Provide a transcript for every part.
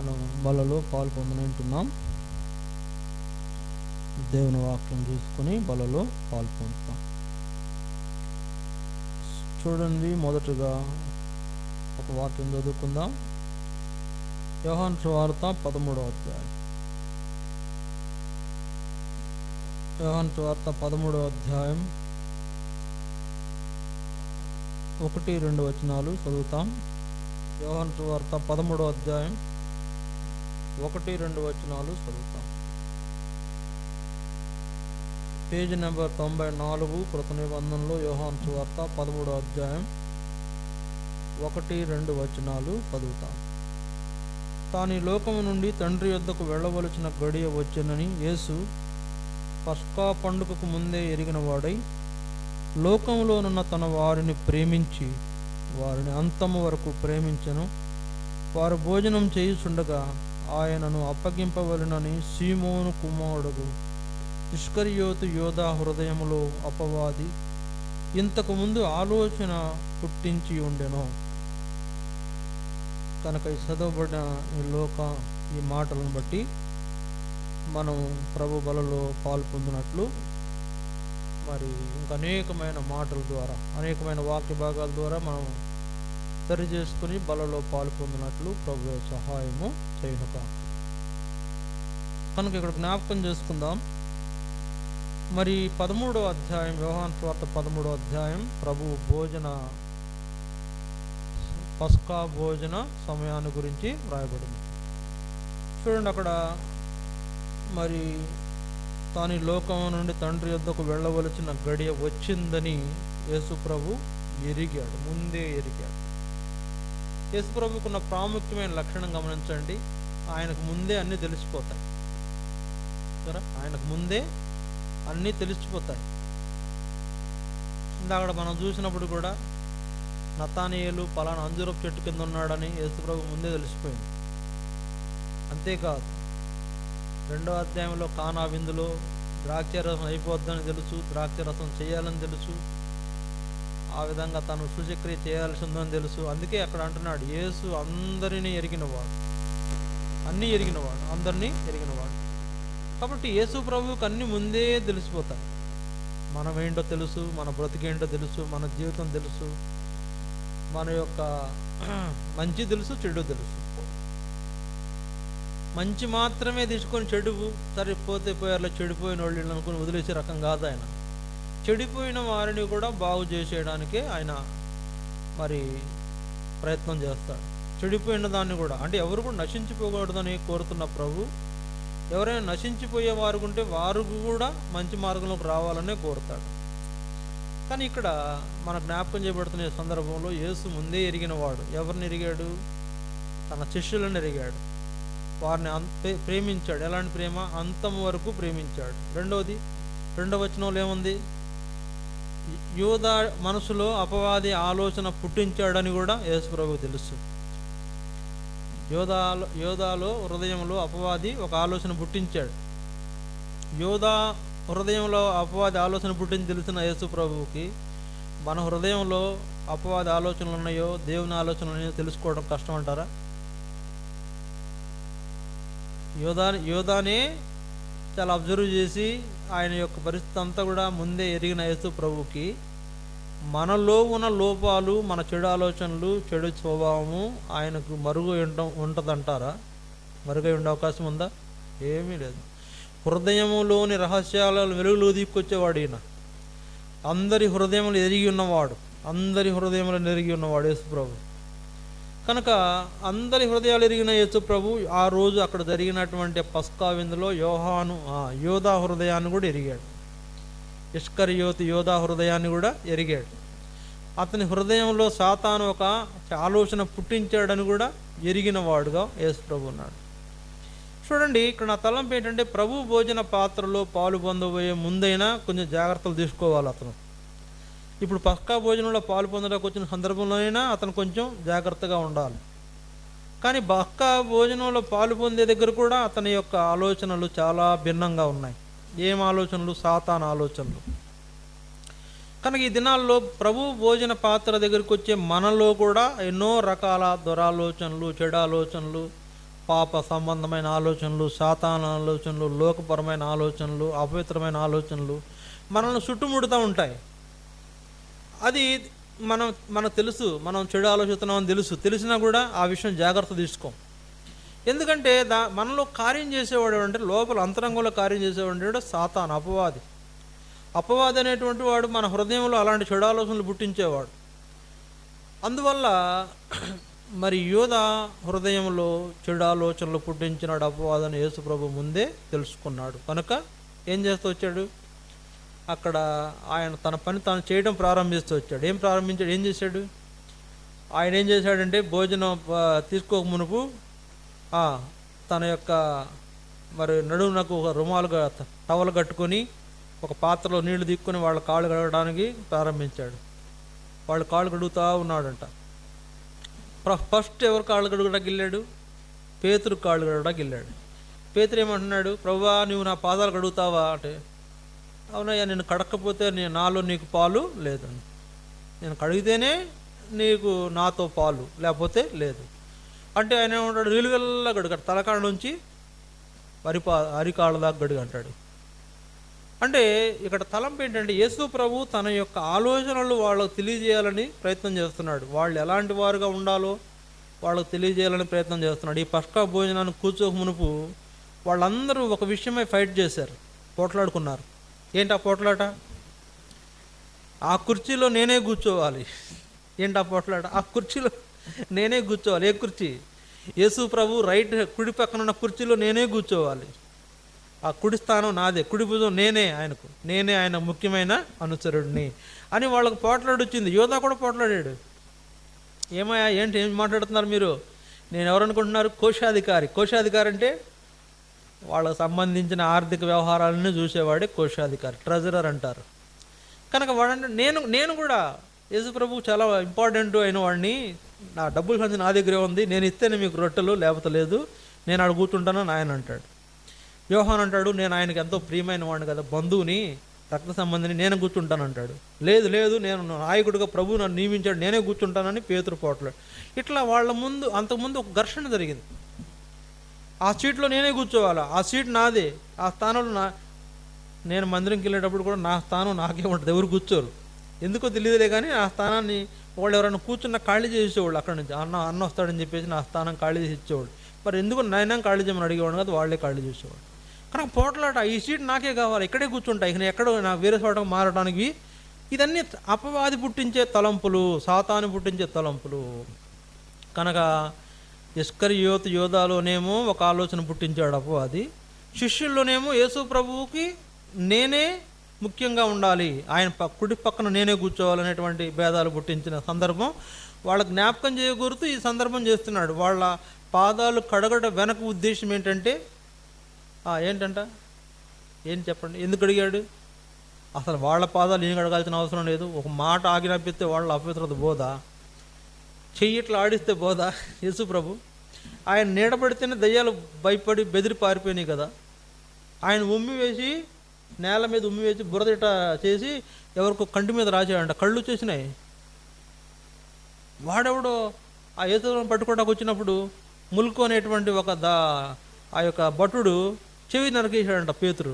మనం బలలో పాలు పొందనంటున్నాం. దేవుని వాక్యం చూసుకుని బలలో పాలు పొందుతాం. చూడండి, మొదటగా ఒక వాక్యం చదువుకుందాం. యోహాను సువార్త 13వ అధ్యాయం. యోహాను సువార్త 13వ అధ్యాయం 1-2 వచనాలు చదువుతాం. యోహాను సువార్త 13వ అధ్యాయం 1-2 వచనాలు చదువుతాం. పేజీ నెంబర్ 94 కృత నిబంధనలో యోహాను సువార్త 13వ అధ్యాయం 1-2 వచనాలు చదువుతాం. తాను ఈ లోకము నుండి తండ్రి యొద్దకు వెళ్ళవలసిన గడియ వచ్చెనని యేసు పస్కా పండుగకు ముందే ఎరిగిన వాడై లోకములోనున్న తన వారిని ప్రేమించి వారిని అంతము వరకు ప్రేమించెను. వారు భోజనం చేయుచుండగా ఆయనను అప్పగింపవలెనని సీమోను కుమారుడు ఇస్కరియోతు యోధా హృదయములో అపవాది ఇంతకు ముందు ఆలోచన పుట్టించి ఉండెను. కనుక ఈ చదవబడిన ఈ మాటలను బట్టి మనం ప్రభు బలలో పాలు పొందినట్లు మరి ఇంకా అనేకమైన మాటల ద్వారా, అనేకమైన వాక్య భాగాల ద్వారా మనం సరి చేసుకుని బలలో పాలు పొందినట్లు ప్రభు సహాయము చేయనుక. కనుక ఇక్కడ జ్ఞాపకం చేసుకుందాం. మరి 13వ అధ్యాయం, యోహాను సువార్త 13వ అధ్యాయం ప్రభు పస్కా భోజన సమయాన్ని గురించి వ్రాయబడింది. చూడండి, అక్కడ మరి తాను లోకం నుండి తండ్రి యొద్దకు వెళ్ళవలసిన గడియ వచ్చిందని యేసు ప్రభు ఎరిగాడు, ముందే ఎరిగాడు. యేసు ప్రభుకున్న ప్రాముఖ్యమైన లక్షణం గమనించండి. ఆయనకు ముందే అన్నీ తెలిసిపోతాయి. సరే, ఆయనకు ముందే అన్నీ తెలిసిపోతాయి. ఇందాక మనం చూసినప్పుడు కూడా నతానియేలు పలానా అంజూరపు చెట్టు కింద ఉన్నాడని యేసు ప్రభు ముందే తెలిసిపోయింది. అంతేకాదు, 2వ అధ్యాయంలో కానా విందులో ద్రాక్షరసం అయిపోద్దని తెలుసు, ద్రాక్షరసం చేయాలని తెలుసు, ఆ విధంగా తను సూచక్రియ చేయాల్సి ఉందని తెలుసు. అందుకే అక్కడ అంటున్నాడు, యేసు అందరినీ ఎరిగినవాడు, అన్నీ ఎరిగినవాడు, అందరినీ ఎరిగినవాడు. కాబట్టి యేసు ప్రభువుకి అన్నీ ముందే తెలిసిపోతాయి. మనం ఏంటో తెలుసు, మన బ్రతికేంటో తెలుసు, మన జీవితం తెలుసు, మన యొక్క మంచి తెలుసు, చెడు తెలుసు. మంచి మాత్రమే తీసుకొని చెడు సరిపోతే పోయారులో చెడిపోయిన వాళ్ళు అనుకుని వదిలేసే రకం కాదు ఆయన. చెడిపోయిన వారిని కూడా బాగు చేసేయడానికే ఆయన మరి ప్రయత్నం చేస్తాడు. చెడిపోయిన దాన్ని కూడా, అంటే ఎవరు కూడా నశించిపోకూడదని కోరుతున్న ప్రభు ఎవరైనా నశించిపోయే వారు ఉంటే వారు కూడా మంచి మార్గంలోకి రావాలనే కోరుతాడు. కానీ ఇక్కడ మన జ్ఞాపకం చేయబడుతున్న సందర్భంలో యేసు ముందే ఎరిగిన వాడు. ఎవరిని ఎరిగాడు? తన శిష్యులను ఎరిగాడు, వారిని ప్రేమించాడు. ఎలాంటి ప్రేమ? అంతం వరకు ప్రేమించాడు. 2వ వచనంలో ఏముంది? యూదా మనసులో అపవాది ఆలోచన పుట్టించాడని కూడా యేసు ప్రభువుకు తెలుసు. యోధాలో హృదయంలో అపవాది ఒక ఆలోచన పుట్టించాడు. యోధా హృదయంలో అపవాది ఆలోచన పుట్టించి తెలిసిన యేసు ప్రభువుకి మన హృదయంలో అపవాది ఆలోచనలు ఉన్నాయో, దేవుని ఆలోచనలు ఉన్నాయో తెలుసుకోవడం కష్టం అంటారా? యోధానే చాలా అబ్జర్వ్ చేసి ఆయన యొక్క పరిస్థితి అంతా కూడా ముందే ఎరిగిన యేసు ప్రభువుకి మనలో ఉన్న లోపాలు, మన చెడు ఆలోచనలు, చెడు స్వభావము ఆయనకు ఉంటుందంటారా? మరుగై ఉండే అవకాశం ఉందా? ఏమీ లేదు. హృదయంలోని రహస్యాలను వెలుగులో తీసుకొచ్చేవాడు ఈయన. అందరి హృదయములు ఎరిగి ఉన్నవాడు, అందరి హృదయములను ఎరిగి ఉన్నవాడు యేసు ప్రభు. కనుక అందరి హృదయాలు ఎరిగిన యేసు ప్రభు ఆ రోజు అక్కడ జరిగినటువంటి పస్కా విందులో యోధా హృదయాన్ని కూడా ఎరిగాడు. ఇస్కరియోతు యోధా హృదయాన్ని కూడా ఎరిగాడు. అతని హృదయంలో సాతాను ఒక ఆలోచన పుట్టించాడని కూడా ఎరిగిన వాడుగా యేసు ప్రభు ఉన్నాడు. చూడండి, ఇక్కడ నా తలంపు ఏంటంటే ప్రభు భోజన పాత్రలో పాలు పొందబోయే ముందైనా కొంచెం జాగ్రత్తలు తీసుకోవాలి అతను. ఇప్పుడు పస్కా భోజనంలో పాలు పొందడానికి వచ్చిన సందర్భంలోనైనా అతను కొంచెం జాగ్రత్తగా ఉండాలి. కానీ పస్కా భోజనంలో పాలు పొందే దగ్గర కూడా అతని యొక్క ఆలోచనలు చాలా భిన్నంగా ఉన్నాయి. ఏం ఆలోచనలు? సాతాను ఆలోచనలు. కనుక ఈ దినాల్లో ప్రభు భోజన పాత్ర దగ్గరికి వచ్చే మనలో కూడా ఎన్నో రకాల దురాలోచనలు, చెడు ఆలోచనలు, పాప సంబంధమైన ఆలోచనలు, సాతాను ఆలోచనలు, లోకపరమైన ఆలోచనలు, అపవిత్రమైన ఆలోచనలు మనల్ని చుట్టుముడుతూ ఉంటాయి. అది మనకు తెలుసు, మనం చెడు ఆలోచిస్తున్నామని తెలిసినా కూడా ఆ విషయం జాగ్రత్త తీసుకోం. ఎందుకంటే మనలో కార్యం చేసేవాడు అంటే, లోపల అంతరంగంలో కార్యం చేసేవాడు సాతాను, అపవాది అనేటువంటి వాడు మన హృదయంలో అలాంటి చెడు ఆలోచనలు పుట్టించేవాడు. అందువల్ల మరి యోధ హృదయంలో చెడు ఆలోచనలు పుట్టించినాడు అపవాదని యేసు ప్రభు ముందే తెలుసుకున్నాడు. కనుక ఏం చేస్తూ వచ్చాడు, అక్కడ ఆయన తన పని తాను చేయడం ప్రారంభిస్తూ వచ్చాడు. ఏం చేశాడు? ఆయన ఏం చేశాడంటే, భోజనం తీసుకోక మునుపు తన యొక్క మరి నడుమునకు ఒక రుమాలుగా టవల్ కట్టుకొని ఒక పాత్రలో నీళ్లు దిక్కుని వాళ్ళ కాళ్ళు కడగడానికి ప్రారంభించాడు. వాళ్ళు కాళ్ళు కడుగుతూ ఉన్నాడంట. ఫస్ట్ ఎవరు కాళ్ళు కడుగడానికి వెళ్ళాడు? పేతురు కాళ్ళు కడగడానికి వెళ్ళాడు. పేతురు ఏమంటున్నాడు, ప్రభువా నువ్వు నా పాదాలు కడుగుతావా అంటే, అవునయ్యా, నేను కడకపోతే నాలో నీకు పాలు లేదు, నేను కడిగితేనే నీకు నాతో పాలు, లేకపోతే లేదు అంటే ఆయన ఏమంటాడు, నిలువెల్లా గడుగాడు, తలకాడ నుంచి అరికాళ్ళ దాకా గడుగు అంటాడు. అంటే ఇక్కడ తలంపు ఏంటంటే, యేసు ప్రభు తన యొక్క ఆలోచనలు వాళ్ళకు తెలియజేయాలని ప్రయత్నం చేస్తున్నాడు. వాళ్ళు ఎలాంటి వారుగా ఉండాలో వాళ్ళకు తెలియజేయాలని ప్రయత్నం చేస్తున్నాడు. ఈ పస్కా భోజనాన్ని కూర్చోక మునుపు వాళ్ళందరూ ఒక విషయమై ఫైట్ చేశారు, పోట్లాడుకున్నారు. ఏంటి ఆ పోట్లాట? ఆ కుర్చీలో నేనే కూర్చోవాలి. ఏంటి ఆ పోట్లాట? ఆ కుర్చీలో నేనే కూర్చోవాలి. ఏ కుర్చీ? యేసు ప్రభు కుడి పక్కన ఉన్న కుర్చీలో నేనే కూర్చోవాలి. ఆ కుడి స్థానం నాదే, కుడి భుజం నేనే ఆయన ముఖ్యమైన అనుచరుడిని అని వాళ్ళకు పోట్లాడు వచ్చింది. యోధా కూడా పోట్లాడాడు. ఏమయ్యా, ఏం మాట్లాడుతున్నారు మీరు? నేను ఎవరనుకుంటున్నారు? కోశాధికారి అంటే వాళ్ళకు సంబంధించిన ఆర్థిక వ్యవహారాలన్నీ చూసేవాడే కోశాధికారి, ట్రెజరర్ అంటారు. కనుక వాడంటే నేను కూడా యేసు ప్రభు చాలా ఇంపార్టెంట్ అయిన వాడిని, నా డబ్బుల సంచి నా దగ్గరే ఉంది, నేను ఇస్తేనే మీకు రొట్టెలు, లేకపోతే లేదు, నేను ఆడ కూర్చుంటానని ఆయన అంటాడు. యోహాన్ అంటాడు, నేను ఆయనకి ఎంతో ప్రియమైన వాడిని కదా, బంధువుని, రక్త సంబంధిని, నేను కూర్చుంటాను అంటాడు. లేదు నేను నాయకుడిగా ప్రభు నన్ను నియమించాడు, నేనే కూర్చుంటానని పేతురు పోట్లాడు. ఇట్లా వాళ్ళ అంతకుముందు ఒక ఘర్షణ జరిగింది. ఆ సీట్లో నేనే కూర్చోవాలా, ఆ సీట్ నాదే, ఆ స్థానంలో నేను మందిరంకి వెళ్ళేటప్పుడు కూడా నా స్థానం నాకే ఉంటుంది, ఎవరు కూర్చోరు, ఎందుకో తెలియదులే. కానీ ఆ స్థానాన్ని వాళ్ళు ఎవరైనా కూర్చున్న ఖాళీ చేసేవాళ్ళు, అక్కడి నుంచి అన్న వస్తాడని చెప్పేసి నా స్థానం ఖాళీ చేసి ఇచ్చేవాళ్ళు. మరి ఎందుకు నైనా ఖాళీ చేయమని అడిగేవాడు కదా, వాళ్ళే ఖాళీ చేసేవాడు. కానీ పోట్లాట, ఈ సీట్ నాకే కావాలి, ఇక్కడే కూర్చుంటా, ఇక ఎక్కడో నాకు వేరే చోటకు మారడానికి. ఇదన్నీ అపవాది పుట్టించే తలంపులు, సాతాను పుట్టించే తలంపులు. కనుక ఇస్కరియోతు యోధాలోనేమో ఒక ఆలోచన పుట్టించాడు అపవాది, శిష్యుల్లోనేమో యేసు ప్రభువుకి నేనే ముఖ్యంగా ఉండాలి, ఆయన కుడి పక్కన నేనే కూర్చోవాలనేటువంటి భేదాలు పుట్టించిన సందర్భం వాళ్ళ జ్ఞాపకం చేయకూరుతూ ఈ సందర్భం చేస్తున్నాడు. వాళ్ళ పాదాలు కడగడ వెనక ఉద్దేశం ఏంటంటే, ఏంటి చెప్పండి, ఎందుకు అడిగాడు? అసలు వాళ్ళ పాదాలు ఏం కడగాల్సిన అవసరం లేదు. ఒక మాట ఆజ్ఞాపిస్తే వాళ్ళ అపవిత్రత బోధ, చెయ్యి ఇట్లా ఆడిస్తే బోధ. యేసు ప్రభు ఆయన నీడబడితేనే దయ్యాలు భయపడి బెదిరి పారిపోయినాయి కదా. ఆయన నేల మీద ఉమ్మి వేసి బురద ఇట చేసి ఎవరికో కంటి మీద రాసాడంట, కళ్ళు చేసినాయి. వాడెవడో ఆ యేసుని పట్టుకోవడానికి వచ్చినప్పుడు ముల్కు అనేటువంటి ఆ యొక్క భటుడు చెవి నరికేశాడంట పేతురు.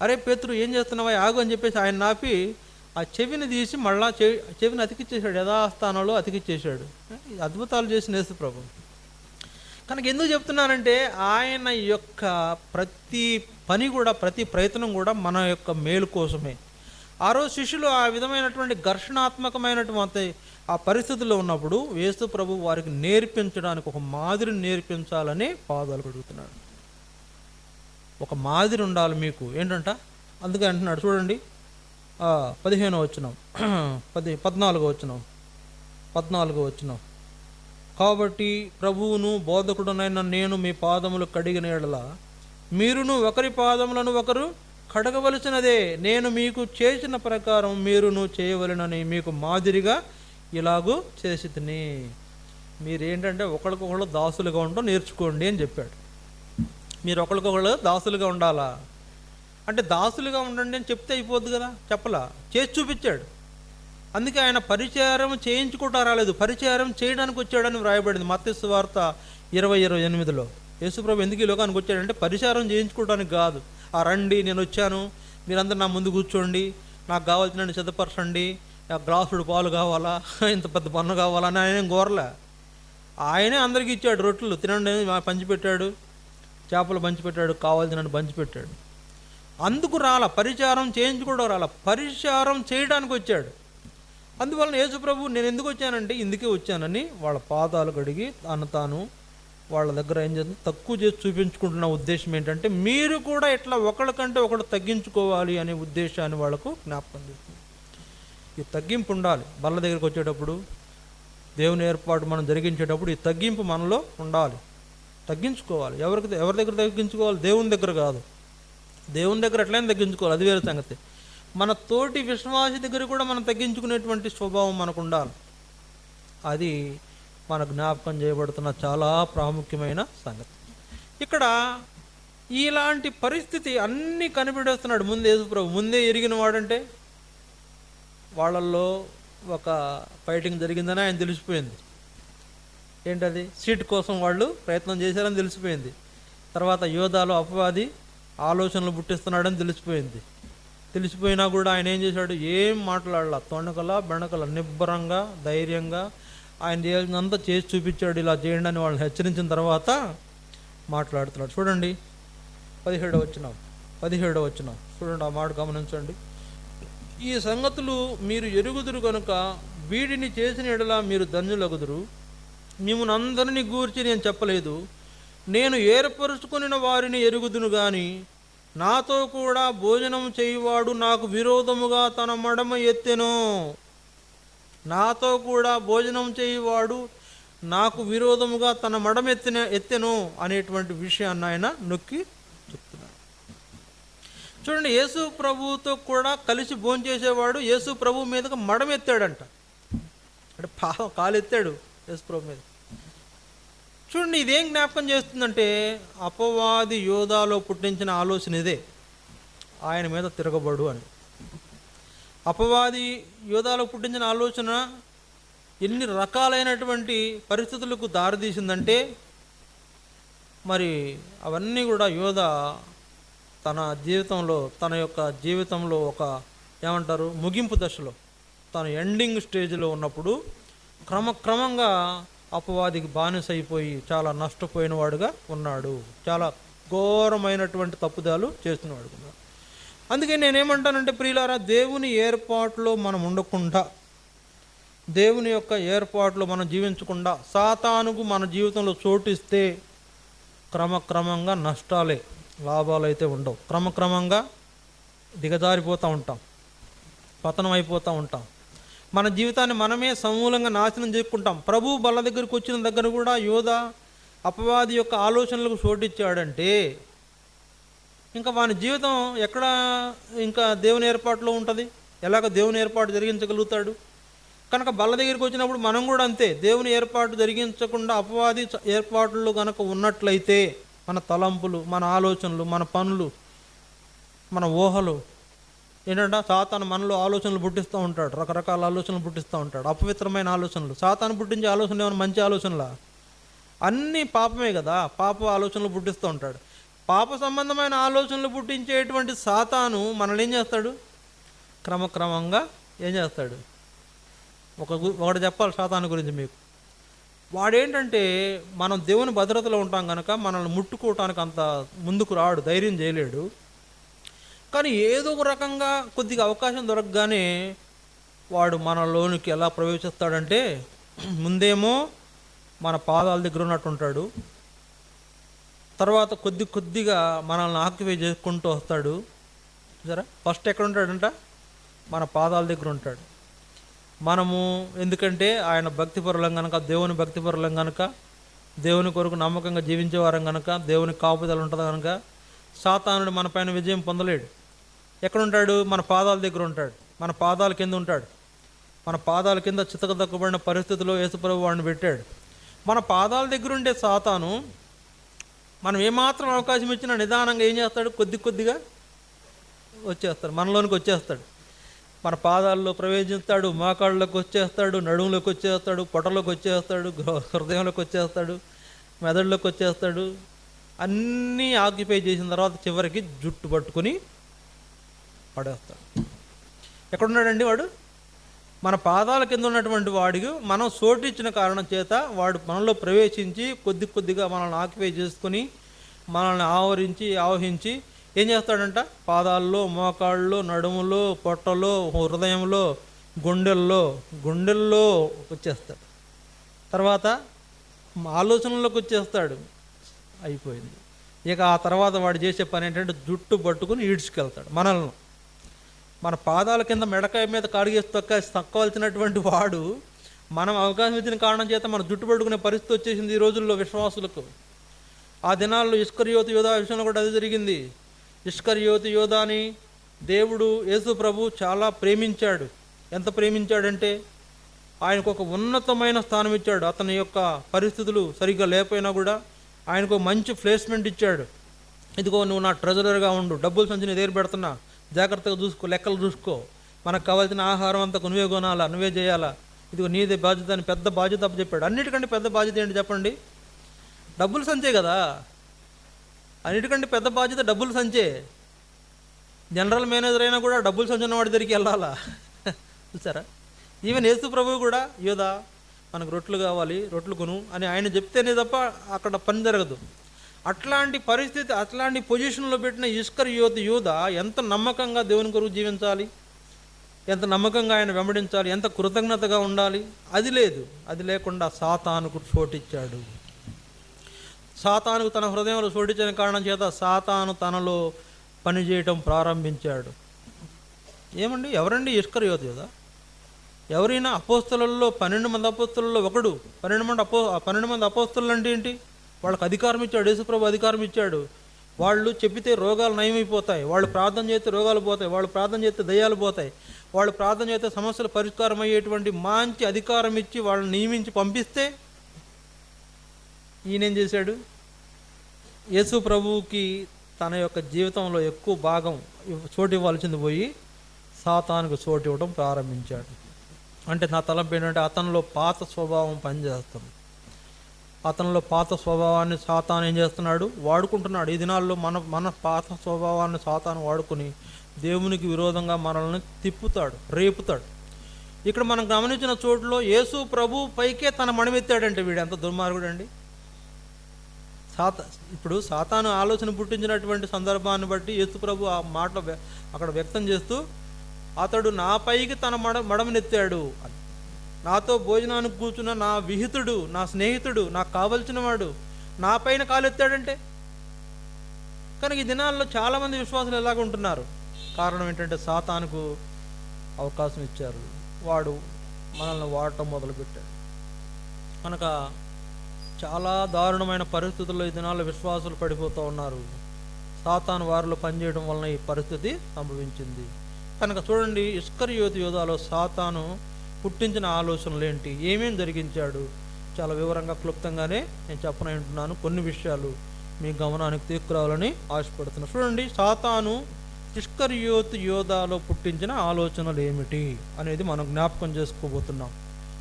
అరే పేతురు, ఏం చేస్తున్నావా, ఆగు అని చెప్పేసి ఆయన నాపి ఆ చెవిని తీసి మళ్ళా చెవిని అతికిచ్చేశాడు, యథాస్థానంలో అతికిచ్చేశాడు. అద్భుతాలు చేసిన యేసు ప్రభు. కనుక ఎందుకు చెప్తున్నానంటే, ఆయన యొక్క ప్రతి పని కూడా, ప్రతి ప్రయత్నం కూడా మన యొక్క మేలు కోసమే. ఆ రోజు శిష్యులు ఆ విధమైనటువంటి ఘర్షణాత్మకమైనటువంటి ఆ పరిస్థితుల్లో ఉన్నప్పుడు యేసు ప్రభు వారికి నేర్పించడానికి ఒక మాదిరిని నేర్పించాలని పాదాలు కడుగుతున్నాడు. ఒక మాదిరి ఉండాలి మీకు ఏంటంట, అందుకే అంటున్నాడు చూడండి, 15వ వచనం, 14వ వచనం. కాబట్టి ప్రభువును బోధకుడునైన నేను మీ పాదములు కడిగిన యెడల మీరును ఒకరి పాదములను ఒకరు కడగవలసినదే, నేను మీకు చేసిన ప్రకారం మీరును చేయవలెనని మీకు మాదిరిగా ఇలాగూ చేసి తిని. మీరేంటంటే ఒకరికొకళ్ళు దాసులుగా ఉండడం నేర్చుకోండి అని చెప్పాడు. మీరు ఒకరికొకళ్ళు దాసులుగా ఉండాలా అంటే, దాసులుగా ఉండండి అని చెప్తే అయిపోద్ది కదా, చెప్పలా, చేసి చూపించాడు. అందుకే ఆయన పరిచారం చేయించుకుంటా రాలేదు, పరిచారం చేయడానికి వచ్చాడని వ్రాయబడింది మత్తయి సువార్త 20:28. యేసుప్రభు ఎందుకు ఈ లోకానికి వచ్చాడంటే పరిచారం చేయించుకోవడానికి కాదు. ఆ రండి నేను వచ్చాను, మీరందరూ నా ముందు కూర్చోండి, నాకు కావాల్సిన సిద్ధపరచండి, గ్లాసుడు పాలు కావాలా, ఇంత పెద్ద పన్ను కావాలా అని ఆయన కోరలే. ఆయనే అందరికీ ఇచ్చాడు. రొట్టెలు తినండి పంచిపెట్టాడు, చేపలు పంచిపెట్టాడు, కావాల్సినట్టు పంచిపెట్టాడు. అందుకు పరిచారం చేయించుకోవడం పరిచారం చేయడానికి వచ్చాడు. అందువలన యేసుప్రభు నేను ఎందుకు వచ్చానంటే ఇందుకే వచ్చానని వాళ్ళ పాదాలు కడిగి తాను వాళ్ళ దగ్గర ఏం చేస్తుంది తక్కువ చేసి చూపించుకుంటున్న ఉద్దేశం ఏంటంటే మీరు కూడా ఇట్లా ఒకళ్ళకంటే ఒకళ్ళు తగ్గించుకోవాలి అనే ఉద్దేశాన్ని వాళ్ళకు జ్ఞాపకం చేస్తుంది. ఈ తగ్గింపు ఉండాలి. బల్ల దగ్గరికి వచ్చేటప్పుడు, దేవుని ఏర్పాటు మనం జరిగించేటప్పుడు ఈ తగ్గింపు మనలో ఉండాలి. తగ్గించుకోవాలి. ఎవరి దగ్గర తగ్గించుకోవాలి? దేవుని దగ్గర కాదు. దేవుని దగ్గర ఎట్లయినా తగ్గించుకోవాలి, అది వేరే సంగతి. మన తోటి విశ్వాసి దగ్గర కూడా మనం తగ్గించుకునేటువంటి స్వభావం మనకు ఉండాలి. అది మన జ్ఞాపకం చేయబడుతున్న చాలా ప్రాముఖ్యమైన సంగతి. ఇక్కడ ఇలాంటి పరిస్థితి అన్నీ కనిపెడేస్తున్నాడు ముందే యేసుప్రభు. ముందే ఎరిగిన వాడంటే వాళ్ళల్లో ఒక ఫైటింగ్ జరిగిందని ఆయన తెలిసిపోయింది. ఏంటది? సీట్ కోసం వాళ్ళు ప్రయత్నం చేశారని తెలిసిపోయింది. తర్వాత యోధాలో అపవాది ఆలోచనలు పుట్టిస్తున్నాడని తెలిసిపోయింది. తెలిసిపోయినా కూడా ఆయన ఏం చేశాడు? ఏం మాట్లాడాల, తొణకల బెణకల, నిబ్బరంగా ధైర్యంగా ఆయన చేయాల్సినంతా చేసి చూపించాడు. ఇలా చేయండి అని వాళ్ళని హెచ్చరించిన తర్వాత మాట్లాడుతున్నాడు. చూడండి 17వ వచనం చూడండి, ఆ మాట గమనించండి. ఈ సంగతులు మీరు ఎరుగుదురు కనుక వీడిని చేసిన ఎడల మీరు ధన్యులగుదురు. మిమ్మల్ని అందరినీ గూర్చి నేను చెప్పలేదు, నేను ఏర్పరుచుకుని వారిని ఎరుగుదును గాని నాతో కూడా భోజనం చేయువాడు నాకు విరోధముగా తన మడమ ఎత్తెను. నాతో కూడా భోజనం చేయువాడు నాకు విరోధముగా తన మడమ ఎత్తెను అనేటువంటి విషయాన్ని ఆయన నొక్కి చెప్తున్నాడు. చూడండి, యేసు ప్రభువుతో కూడా కలిసి భోంచేసేవాడు యేసు ప్రభు మీదకి మడమ ఎత్తాడంట. అంటే కాలు ఎత్తాడు యేసు ప్రభు మీద. చూడండి, ఇదేం జ్ఞాపకం చేస్తుందంటే అపవాది యోధాలో పుట్టించిన ఆలోచన ఇదే, ఆయన మీద తిరగబడు అని. అపవాది యోధాలో పుట్టించిన ఆలోచన ఎన్ని రకాలైనటువంటి పరిస్థితులకు దారితీసిందంటే మరి అవన్నీ కూడా యోధ తన జీవితంలో ఒక ఏమంటారు ముగింపు దశలో, తన ఎండింగ్ స్టేజ్లో ఉన్నప్పుడు క్రమక్రమంగా అపవాదికి బానిస అయిపోయి చాలా నష్టపోయిన వాడుగా ఉన్నాడు. చాలా ఘోరమైనటువంటి తప్పుదాలు చేస్తున్నవాడు ఉన్నాడు. అందుకే నేనేమంటానంటే ప్రియులారా, దేవుని ఏర్పాటులో మనం ఉండకుండా, దేవుని యొక్క ఏర్పాటులో మనం జీవించకుండా సాతానుకు మన జీవితంలో చోటిస్తే క్రమక్రమంగా నష్టాలే, లాభాలు అయితే ఉండవు. క్రమక్రమంగా దిగజారిపోతూ ఉంటాం, పతనం అయిపోతూ ఉంటాం. మన జీవితాన్ని మనమే సమూలంగా నాశనం చేసుకుంటాం. ప్రభు బల్ల దగ్గరికి వచ్చిన దగ్గర కూడా యోధ అపవాది యొక్క ఆలోచనలకు చోటిచ్చాడంటే ఇంకా వాని జీవితం ఎక్కడ ఇంకా దేవుని ఏర్పాటులో ఉంటుంది? ఎలాగ దేవుని ఏర్పాటు జరిగించగలుగుతాడు? కనుక బల్ల దగ్గరికి వచ్చినప్పుడు మనం కూడా అంతే, దేవుని ఏర్పాటు జరిగించకుండా అపవాది ఏర్పాట్లు కనుక ఉన్నట్లయితే మన తలంపులు, మన ఆలోచనలు, మన పనులు, మన ఊహలు ఏంటంటే సాతాను మనలో ఆలోచనలు పుట్టిస్తూ ఉంటాడు. రకరకాల ఆలోచనలు పుట్టిస్తూ ఉంటాడు, అపవిత్రమైన ఆలోచనలు. సాతాను పుట్టించే ఆలోచనలు ఏమైనా మంచి ఆలోచనలా? అన్నీ పాపమే కదా. పాప ఆలోచనలు పుట్టిస్తూ ఉంటాడు. పాప సంబంధమైన ఆలోచనలు పుట్టించేటువంటి సాతాను మనల్ని ఏం చేస్తాడు? క్రమక్రమంగా ఏం చేస్తాడు? ఒకటి చెప్పాలి సాతాను గురించి మీకు. వాడేంటంటే మనం దేవుని భద్రతలో ఉంటాం కనుక మనల్ని ముట్టుకోవటానికి అంత ముందుకు రాడు, ధైర్యం చేయలేడు. కానీ ఏదో ఒక రకంగా కొద్దిగా అవకాశం దొరకగానే వాడు మనలోనికి ఎలా ప్రవేశిస్తాడంటే ముందేమో మన పాదాల దగ్గర ఉన్నట్టు ఉంటాడు, తర్వాత కొద్దిగా మనల్ని ఆక్యుపై చేసుకుంటూ వస్తాడు. సరే, ఫస్ట్ ఎక్కడ ఉంటాడంట? మన పాదాల దగ్గర ఉంటాడు. మనము ఎందుకంటే ఆయన భక్తిపరులం కనుక, దేవుని భక్తిపరులం కనుక, దేవుని కొరకు నమ్మకంగా జీవించేవారం కనుక, దేవుని కాపుదల ఉంటుంది కనుక సాతానుడు మన పైన విజయం పొందలేడు. ఎక్కడుంటాడు? మన పాదాల దగ్గర ఉంటాడు, మన పాదాల కింద ఉంటాడు. మన పాదాల కింద చితకదక్కబడిన పరిస్థితిలో యేసుప్రభు వాడిని పెట్టాడు. మన పాదాల దగ్గర ఉండే సాతాను మనం ఏమాత్రం అవకాశం ఇచ్చినా నిదానంగా ఏం చేస్తాడు? కొద్దిగా వచ్చేస్తాడు, మనలోనికి వచ్చేస్తాడు. మన పాదాల్లో ప్రవేశిస్తాడు, మోకాళ్ళలోకి వచ్చేస్తాడు, నడుములోకి వచ్చేస్తాడు, పొట్టలోకి వచ్చేస్తాడు, హృదయంలోకి వచ్చేస్తాడు, మెదడులోకి వచ్చేస్తాడు, అన్నీ ఆక్యుపై చేసిన తర్వాత చివరికి జుట్టు పట్టుకుని పడేస్తాడు. ఎక్కడున్నాడండి వాడు? మన పాదాల కింద ఉన్నటువంటి వాడికి మనం సోటిచ్చిన కారణం చేత వాడు మనలో ప్రవేశించి కొద్ది కొద్దిగా మనల్ని ఆక్యుపై చేసుకుని మనల్ని ఆవహించి ఏం చేస్తాడంట? పాదాల్లో, మోకాళ్ళలో, నడుములో, పొట్టలో, హృదయంలో, గుండెల్లో వచ్చేస్తాడు. తర్వాత ఆలోచనలోకి వచ్చేస్తాడు. అయిపోయింది. ఇక ఆ తర్వాత వాడు చేసే పని ఏంటంటే జుట్టు పట్టుకుని ఈడ్చుకెళ్తాడు మనల్ని. మన పాదాల కింద మెడకాయ మీద కాడిగేసి తక్కవలసినటువంటి వాడు మనం అవకాశం ఇచ్చిన కారణం చేత మన జుట్టు పట్టుకునే పరిస్థితి వచ్చేసింది ఈ రోజుల్లో విశ్వాసులకు. ఆ దినాల్లో ఇస్కరియోతు యోధా విషయంలో కూడా అది జరిగింది. ఇస్కరియోతు యోధాని దేవుడు యేసు ప్రభు చాలా ప్రేమించాడు. ఎంత ప్రేమించాడంటే ఆయనకు ఒక ఉన్నతమైన స్థానం ఇచ్చాడు. అతని యొక్క పరిస్థితులు సరిగ్గా లేకపోయినా కూడా ఆయనకు మంచి ప్లేస్మెంట్ ఇచ్చాడు. ఇదిగో నువ్వు నా ట్రెజరర్గా ఉండు, డబ్బులు సంచి నీ దగ్గర పెడుతున్నా, జాగ్రత్తగా చూసుకో, లెక్కలు చూసుకో, మనకు కావాల్సిన ఆహారం అంతా నువ్వే కొనాలా, నువ్వే చేయాలా, ఇదిగో నీదే బాధ్యత అని పెద్ద బాధ్యత చెప్పాడు. అన్నిటికంటే పెద్ద బాధ్యత ఏంటి చెప్పండి? డబ్బులు సంచే కదా. అన్నిటికంటే పెద్ద బాధ్యత డబ్బులు సంచే. జనరల్ మేనేజర్ అయినా కూడా డబ్బులు సంచిన వాడి దగ్గరికి వెళ్ళాలా? చూసారా? ఈవెన్ యేసు ప్రభువు కూడా యోధా మనకు రొట్లు కావాలి, రొట్లు కొను అని ఆయన చెప్తేనే తప్ప అక్కడ పని జరగదు. అట్లాంటి పరిస్థితి, అట్లాంటి పొజిషన్లో పెట్టిన ఇస్కరియోతు యూదా ఎంత నమ్మకంగా దేవుని కొరకు జీవించాలి, ఎంత నమ్మకంగా ఆయన వెంబడించాలి, ఎంత కృతజ్ఞతగా ఉండాలి. అది లేదు. అది లేకుండా సాతానుకు చోటిచ్చాడు. సాతానుకు తన హృదయంలో చోటిచ్చిన కారణం చేత సాతాను తనలో పనిచేయటం ప్రారంభించాడు. ఏమండి, ఎవరండి ఇస్కరియోతు యూదా? ఎవరైనా అపోస్తలలో 12 మంది అపోస్తలలో ఒకడు. 12 మంది అపోస్తలు అంటే ఏంటి? వాళ్ళకి అధికారం ఇచ్చాడు యేసుప్రభు, అధికారం ఇచ్చాడు. వాళ్ళు చెప్పితే రోగాలు నయమైపోతాయి, వాళ్ళు ప్రార్థన చేస్తే రోగాలు పోతాయి, వాళ్ళు ప్రార్థన చేస్తే దయ్యాలు పోతాయి, వాళ్ళు ప్రార్థన చేస్తే సమస్యలు పరిష్కారం అయ్యేటువంటి మంచి అధికారం ఇచ్చి వాళ్ళని నియమించి పంపిస్తే ఈయనేం చేశాడు? యేసు ప్రభువుకి తన యొక్క జీవితంలో ఎక్కువ భాగం చోటు ఇవ్వాల్సింది పోయి సాతానుకు చోటు ఇవ్వడం ప్రారంభించాడు. అంటే నా తలంపు ఏంటంటే అతనిలో పాత స్వభావం పనిచేస్తుంది. అతనిలో పాత స్వభావాన్ని సాతాను ఏం చేస్తున్నాడు? వాడుకుంటున్నాడు. ఈ దినాల్లో మన పాత స్వభావాన్ని సాతాను వాడుకుని దేవునికి విరోధంగా మనల్ని తిప్పుతాడు, రేపుతాడు. ఇక్కడ మనం గమనించిన చోటులో యేసు ప్రభు పైకే తన మణమెత్తాడంటే వీడు ఎంత దుర్మార్గుడు అండి. ఇప్పుడు సాతాను ఆలోచన పుట్టించినటువంటి సందర్భాన్ని బట్టి యేసు ప్రభు ఆ మాట అక్కడ వ్యక్తం చేస్తూ అతడు నా పైకి తన మడమనెత్తాడు, నాతో భోజనానికి కూర్చున్న నా విహితుడు, నా స్నేహితుడు, నాకు కావలసిన వాడు నా పైన కాలెత్తాడంటే. కనుక ఈ దినాల్లో చాలామంది విశ్వాసులు ఎలాగ ఉంటున్నారు? కారణం ఏంటంటే సాతానుకు అవకాశం ఇచ్చారు, వాడు మనల్ని వాడటం మొదలుపెట్టాడు. కనుక చాలా దారుణమైన పరిస్థితుల్లో ఈ దినాల్లో విశ్వాసులు పడిపోతూ ఉన్నారు. సాతాను వారిలో పనిచేయడం వలన ఈ పరిస్థితి సంభవించింది. కనుక చూడండి, ఇస్కరియోతు యూదాలో సాతాను పుట్టించిన ఆలోచనలు ఏంటి, ఏమేం జరిగించాడు, చాలా వివరంగా క్లుప్తంగానే నేను చెప్పనంటున్నాను. కొన్ని విషయాలు మీ గమనానికి తీసుకురావాలని ఆశపడుతున్నాను. చూడండి, సాతాను ఇస్కరియోతు యూదాలో పుట్టించిన ఆలోచనలు ఏమిటి అనేది మనం జ్ఞాపకం చేసుకోబోతున్నాం.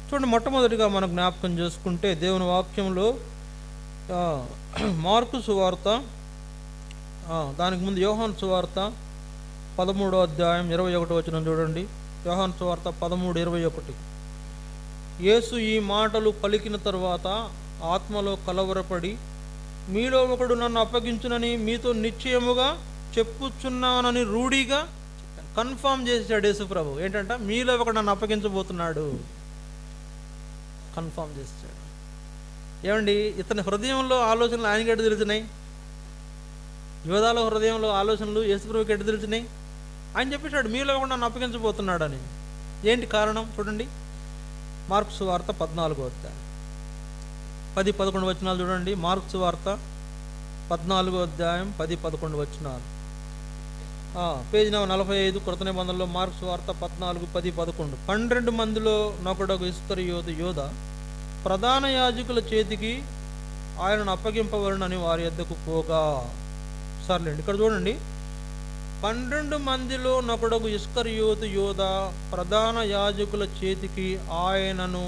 చూడండి, మొట్టమొదటిగా మనం జ్ఞాపకం చేసుకుంటే దేవుని వాక్యంలో మార్కు సువార్త, దానికి ముందు యోహాను సువార్త 13వ అధ్యాయం 21వ వచనం చూడండి. యోహాను సువార్త 13:21. యేసు ఈ మాటలు పలికిన తరువాత ఆత్మలో కలవరపడి, మీలో ఒకడు నన్ను అప్పగించునని మీతో నిశ్చయముగా చెప్పుచున్నానని రూఢిగా కన్ఫామ్ చేశాడు యేసు ప్రభు. ఏంటంట? మీలో ఒకడు నన్ను అప్పగించబోతున్నాడు, కన్ఫామ్ చేశాడు. ఏమండి, ఇతని హృదయంలో ఆలోచనలు ఆయనకి ఎటు తెలిసినాయి? యోధాలో హృదయంలో ఆలోచనలు యేసు ప్రభుకి ఎటు తెలిసినాయి? ఆయన చెప్పేశాడు మీలో కూడా నన్ను అప్పగించబోతున్నాడని. ఏంటి కారణం? చూడండి, మార్కు సువార్త 14వ అధ్యాయం 10-11 వచనాలు చూడండి. మార్కు సువార్త 14వ అధ్యాయం 10-11 వచనాలు. పేజీ 45 కొత్త నిబంధనలో మార్కు సువార్త 14:10-11. 12 మందిలో నొకడొక ఇస్కరియోతు యూదా ప్రధాన యాజకుల చేతికి ఆయనను అప్పగింపవలనని వారి యొద్దకు పోగా. సర్లేండి, ఇక్కడ చూడండి, 12 మందిలో నొకడొక ఇస్కరియోతు యూదా ప్రధాన యాజకుల చేతికి ఆయనను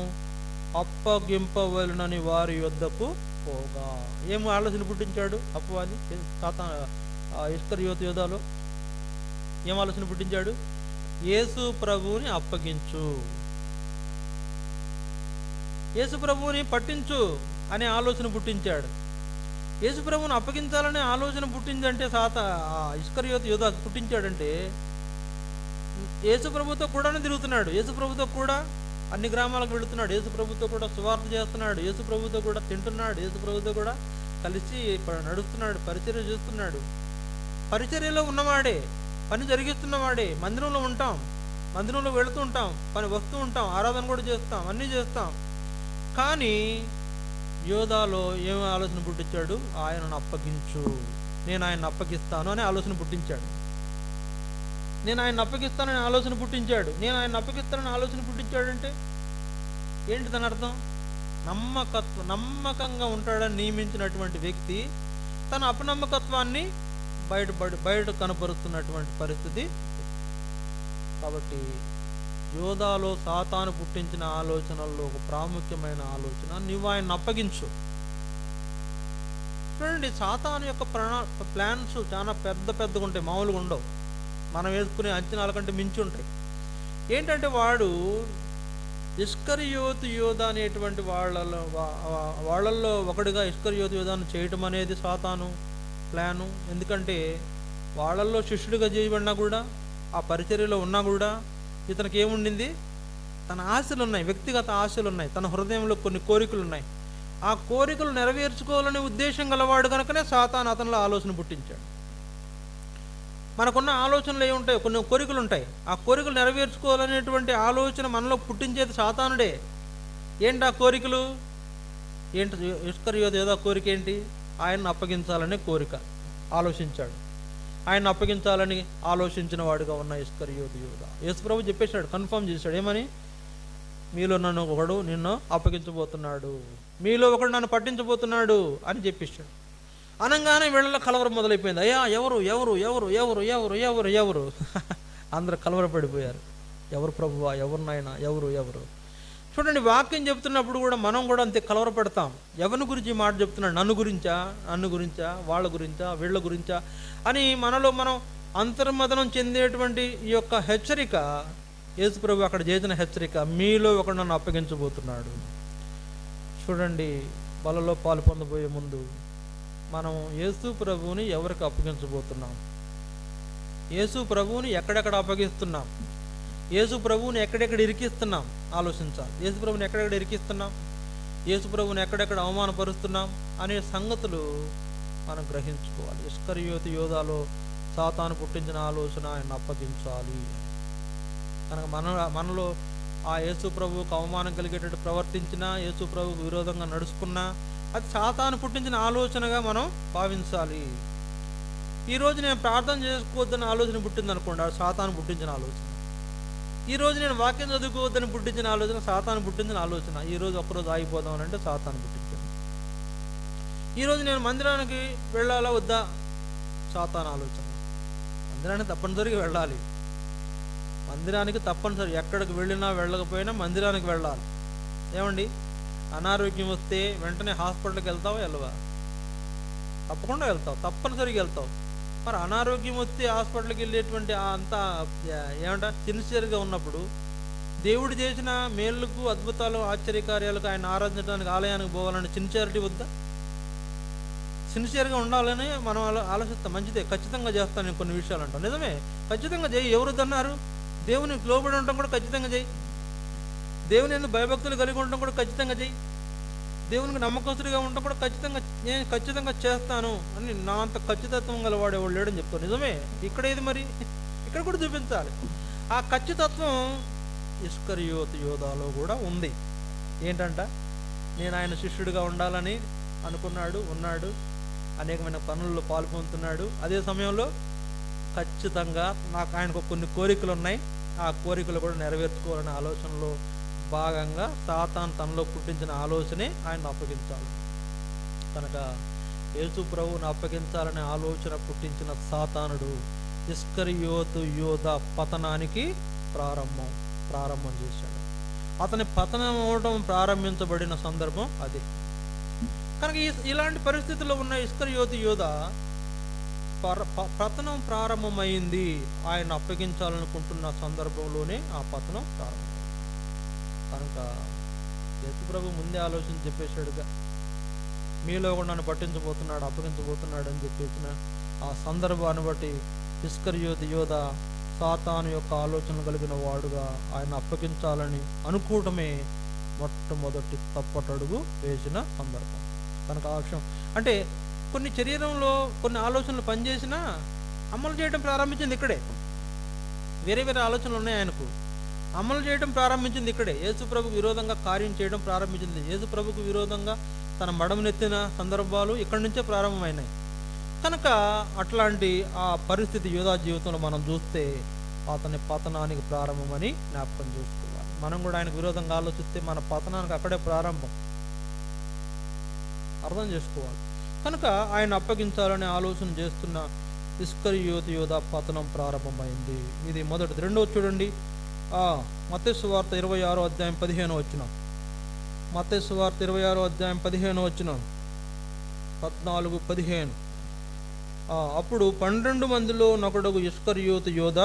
అప్పగింపవలనని వారి యొద్దకు అప్పగించకపోగా. ఏం ఆలోచన పుట్టించాడు అపవాది ఇస్కరియోతు యోధాలో? ఏం ఆలోచన పుట్టించాడు? యేసు ప్రభువుని అప్పగించు, యేసు ప్రభువుని పట్టించు అనే ఆలోచన పుట్టించాడు. యేసు ప్రభువుని అప్పగించాలనే ఆలోచన పుట్టిందంటే ఇస్కరియోతు యోధా పుట్టించాడంటే యేసు ప్రభుతో కూడానే తిరుగుతున్నాడు, యేసు ప్రభుతో కూడా అన్ని గ్రామాలకు వెళుతున్నాడు, యేసు ప్రభుతో కూడా సువార్త చేస్తున్నాడు, యేసు ప్రభుతో కూడా తింటున్నాడు, యేసు ప్రభుతో కూడా కలిసి నడుస్తున్నాడు, పరిచర్య చేస్తున్నాడు. పరిచర్యలో ఉన్నవాడే, పని జరిగిస్తున్నవాడే. మందిరంలో ఉంటాం, మందిరంలో వెళుతూ ఉంటాం, వస్తూ ఉంటాం, ఆరాధన కూడా చేస్తాం, అన్నీ చేస్తాం. కానీ యోధాలో ఏమి ఆలోచన పుట్టించాడు? ఆయనను అప్పగించు, నేను ఆయన్ని అప్పగిస్తాను అనే ఆలోచన పుట్టించాడు. నేను ఆయన్ని అప్పగిస్తానని ఆలోచన పుట్టించాడు. నేను ఆయన అప్పగిస్తానని ఆలోచన పుట్టించాడంటే ఏంటి దాని అర్థం? నమ్మకంగా ఉంటాడని నియమించినటువంటి వ్యక్తి తన అపనమ్మకత్వాన్ని బయట కనపరుస్తున్నటువంటి పరిస్థితి. కాబట్టి యోధాలో సాతాను పుట్టించిన ఆలోచనల్లో ఒక ప్రాముఖ్యమైన ఆలోచన, నువ్వు ఆయన్ని అప్పగించు. చూడండి, సాతాను యొక్క ప్లాన్స్ చాలా పెద్దగా ఉంటాయి, మామూలుగా ఉండవు. మనం వేసుకునే అంచనాల కంటే మించి ఉంటాయి. ఏంటంటే వాడు ఇస్కరియోతు యోధ అనేటువంటి వాళ్ళల్లో ఒకటిగా ఇస్కరియోతు యోధాను చేయటం అనేది సాతాను ప్లాను. ఎందుకంటే వాళ్ళల్లో శిష్యుడిగా చేయబడినా కూడా, ఆ పరిచర్యలో ఉన్నా కూడా ఇతనికి ఏముండింది? తన ఆశలు ఉన్నాయి, వ్యక్తిగత ఆశలు ఉన్నాయి, తన హృదయంలో కొన్ని కోరికలు ఉన్నాయి. ఆ కోరికలు నెరవేర్చుకోవాలనే ఉద్దేశం గలవాడు కనుకనే సాతాను అతనిలో ఆలోచన పుట్టించాడు. మనకున్న ఆలోచనలు ఏముంటాయి? కొన్ని కోరికలు ఉంటాయి. ఆ కోరికలు నెరవేర్చుకోవాలనేటువంటి ఆలోచన మనలో పుట్టించేది సాతానుడే. ఏంటి ఆ కోరికలు? ఏంటి? ఇస్కరియోతు యోధా కోరిక ఏంటి? ఆయన్ని అప్పగించాలనే కోరిక ఆలోచించాడు. ఆయన్ని అప్పగించాలని ఆలోచించిన వాడుగా ఉన్న ఇస్కరియోతు యోధా యేసు ప్రభు చెప్పేశాడు, కన్ఫర్మ్ చేశాడు. ఏమని? మీలో ఒకడు నిన్ను అప్పగించబోతున్నాడు, మీలో ఒకడు నన్ను పట్టించబోతున్నాడు అని చెప్పేశాడు. అనగానే వీళ్ళలో కలవరం మొదలైపోయింది. అయ్యా ఎవరు ఎవరు ఎవరు ఎవరు ఎవరు ఎవరు ఎవరు అందరూ కలవరపడిపోయారు. ఎవరు ప్రభువా, ఎవరు నాయనా, ఎవరు ఎవరు? చూడండి, వాక్యం చెప్తున్నప్పుడు కూడా మనం కూడా అంతే కలవరపడతాం. ఎవరి గురించి మాట చెప్తున్నాడు? నన్ను గురించా, వాళ్ళ గురించా, వీళ్ళ గురించా అని మనలో మనం అంతర్మదనం చెందేటువంటి ఈ యొక్క హెచ్చరిక, యేసు ప్రభు అక్కడ చేసిన హెచ్చరిక, మీలో ఒకడు నన్ను అప్పగించబోతున్నాడు. చూడండి, బలలో పాలు పొందబోయే ముందు మనం యేసు ప్రభువుని ఎవరికి అప్పగించబోతున్నాం? యేసు ప్రభువుని ఎక్కడెక్కడ అప్పగిస్తున్నాం? యేసు ప్రభువుని ఎక్కడెక్కడ ఇరికిస్తున్నాం? ఆలోచించాలి. యేసు ప్రభువుని ఎక్కడెక్కడ ఇరికిస్తున్నాం, యేసు ప్రభువుని ఎక్కడెక్కడ అవమానపరుస్తున్నాం అనే సంగతులు మనం గ్రహించుకోవాలి. ఇస్కరియోతు యోధాలో సాతాను పుట్టించిన ఆలోచన ఆయన అప్పగించాలి. కనుక మనలో ఆ యేసు ప్రభువుకు అవమానం కలిగేటట్టు ప్రవర్తించినా, యేసు ప్రభువుకు విరోధంగా నడుచుకున్నా అది సాతాను పుట్టించిన ఆలోచనగా మనం భావించాలి. ఈరోజు నేను ప్రార్థన చేసుకోవద్దని ఆలోచన పుట్టింది అనుకోండి, అది సాతాను పుట్టించిన ఆలోచన. ఈరోజు నేను వాక్యం చదువుకోవద్దని పుట్టించిన ఆలోచన సాతాను పుట్టించిన ఆలోచన. ఈరోజు ఒక్కరోజు ఆగిపోదామని అంటే సాతాను పుట్టించాను. ఈరోజు నేను మందిరానికి వెళ్ళాలా వద్దా? సాతాను ఆలోచన. మందిరానికి తప్పనిసరిగా వెళ్ళాలి, మందిరానికి తప్పనిసరి, ఎక్కడికి వెళ్ళినా వెళ్ళకపోయినా మందిరానికి వెళ్ళాలి. ఏమండి, అనారోగ్యం వస్తే వెంటనే హాస్పిటల్కి వెళ్తావా వెళ్ళవా? తప్పకుండా వెళ్తావు, తప్పనిసరిగా వెళ్తావు. మరి అనారోగ్యం వస్తే హాస్పిటల్కి వెళ్ళేటువంటి అంతా సిన్సియర్గా ఉన్నప్పుడు దేవుడు చేసిన మేళ్ళకు, అద్భుతాలు, ఆశ్చర్యకార్యాలకు ఆయన ఆరాధించడానికి ఆలయానికి పోవాలని సిన్సియారిటీ వద్దా? సిన్సియర్గా ఉండాలని మనం ఆలోచిస్తాం. మంచిదే, ఖచ్చితంగా చేస్తాను నేను కొన్ని విషయాలు అంటాం. నిజమే, ఖచ్చితంగా చేయి. ఎవరు అన్నారు? దేవునికి లోబడి ఉండటం కూడా ఖచ్చితంగా చేయి. దేవుని ఎందుకు భయభక్తులు కలిగి ఉండటం కూడా ఖచ్చితంగా చేయి. దేవునికి నమ్మకస్తుడిగా ఉండటం కూడా నేను ఖచ్చితంగా చేస్తాను అని నా అంత ఖచ్చితత్వం గలవాడేవాడు లేడని చెప్తాను. నిజమే, ఇక్కడ ఏది మరి? ఇక్కడ కూడా చూపించాలి. ఆ ఖచ్చితత్వం ఇస్కరియోతు యోధాలో కూడా ఉంది. ఏంటంట? నేను ఆయన శిష్యుడిగా ఉండాలని అనుకున్నాడు, ఉన్నాడు, అనేకమైన పనుల్లో పాల్పొందుతున్నాడు. అదే సమయంలో ఖచ్చితంగా నాకు ఆయనకు కొన్ని కోరికలు ఉన్నాయి, ఆ కోరికలు కూడా నెరవేర్చుకోవాలనే ఆలోచనలో భాగంగా సాతాను తనలో పుట్టించిన ఆలోచనే ఆయన అప్పగించాలి. కనుక యేసు ప్రభువుని అప్పగించాలనే ఆలోచన పుట్టించిన సాతానుడు ఇస్కరియోతు యోధ పతనానికి ప్రారంభం చేశాడు. అతని పతనం అవడం ప్రారంభించబడిన సందర్భం అది. కనుక ఇలాంటి పరిస్థితుల్లో ఉన్న ఇస్కరియోతు యోధ పతనం ప్రారంభమైంది. ఆయన అప్పగించాలనుకుంటున్న సందర్భంలోనే ఆ పతనం ప్రారంభమైంది. కనుక యేసుప్రభు ముందే ఆలోచన చెప్పేశాడుగా, మీలో కూడా నన్ను పట్టించబోతున్నాడు, అప్పగించబోతున్నాడు అని చెప్పేసిన ఆ సందర్భాన్ని బట్టి ఇస్కరియోతు యోధ సాతాను యొక్క ఆలోచన కలిగిన వాడుగా ఆయన అప్పగించాలని అనుకోవటమే మొట్టమొదటి తప్పటడుగు వేసిన సందర్భం. కనుక ఆ విషయం అంటే కొన్ని శరీరంలో కొన్ని ఆలోచనలు పనిచేసినా అమలు చేయడం ప్రారంభించింది ఇక్కడే. వేరే వేరే ఆలోచనలు ఉన్నాయి ఆయనకు, అమలు చేయడం ప్రారంభించింది ఇక్కడే. యేసుప్రభుకు విరోధంగా కార్యం చేయడం ప్రారంభించింది. యేసుప్రభుకు విరోధంగా తన మడమనెత్తిన సందర్భాలు ఇక్కడి నుంచే ప్రారంభమైనాయి. కనుక అట్లాంటి ఆ పరిస్థితి యోధా జీవితంలో మనం చూస్తే అతని పతనానికి ప్రారంభమని జ్ఞాపకం చేసుకోవాలి. మనం కూడా ఆయనకు విరోధంగా ఆలోచిస్తే మన పతనానికి అక్కడే ప్రారంభం, అర్థం చేసుకోవాలి. కనుక ఆయన అప్పగించాలనే ఆలోచన చేస్తున్న ఇస్కరియోతు యోధ పతనం ప్రారంభమైంది. ఇది మొదటిది. రెండవది చూడండి, మత్తయి సువార్త 26వ అధ్యాయం 15వ వచనం. మత్తయి సువార్త 26వ అధ్యాయం 15వ వచనం, 14-15. అప్పుడు 12 మందిలో నొకడుగు ఇస్కరియోతు యోధ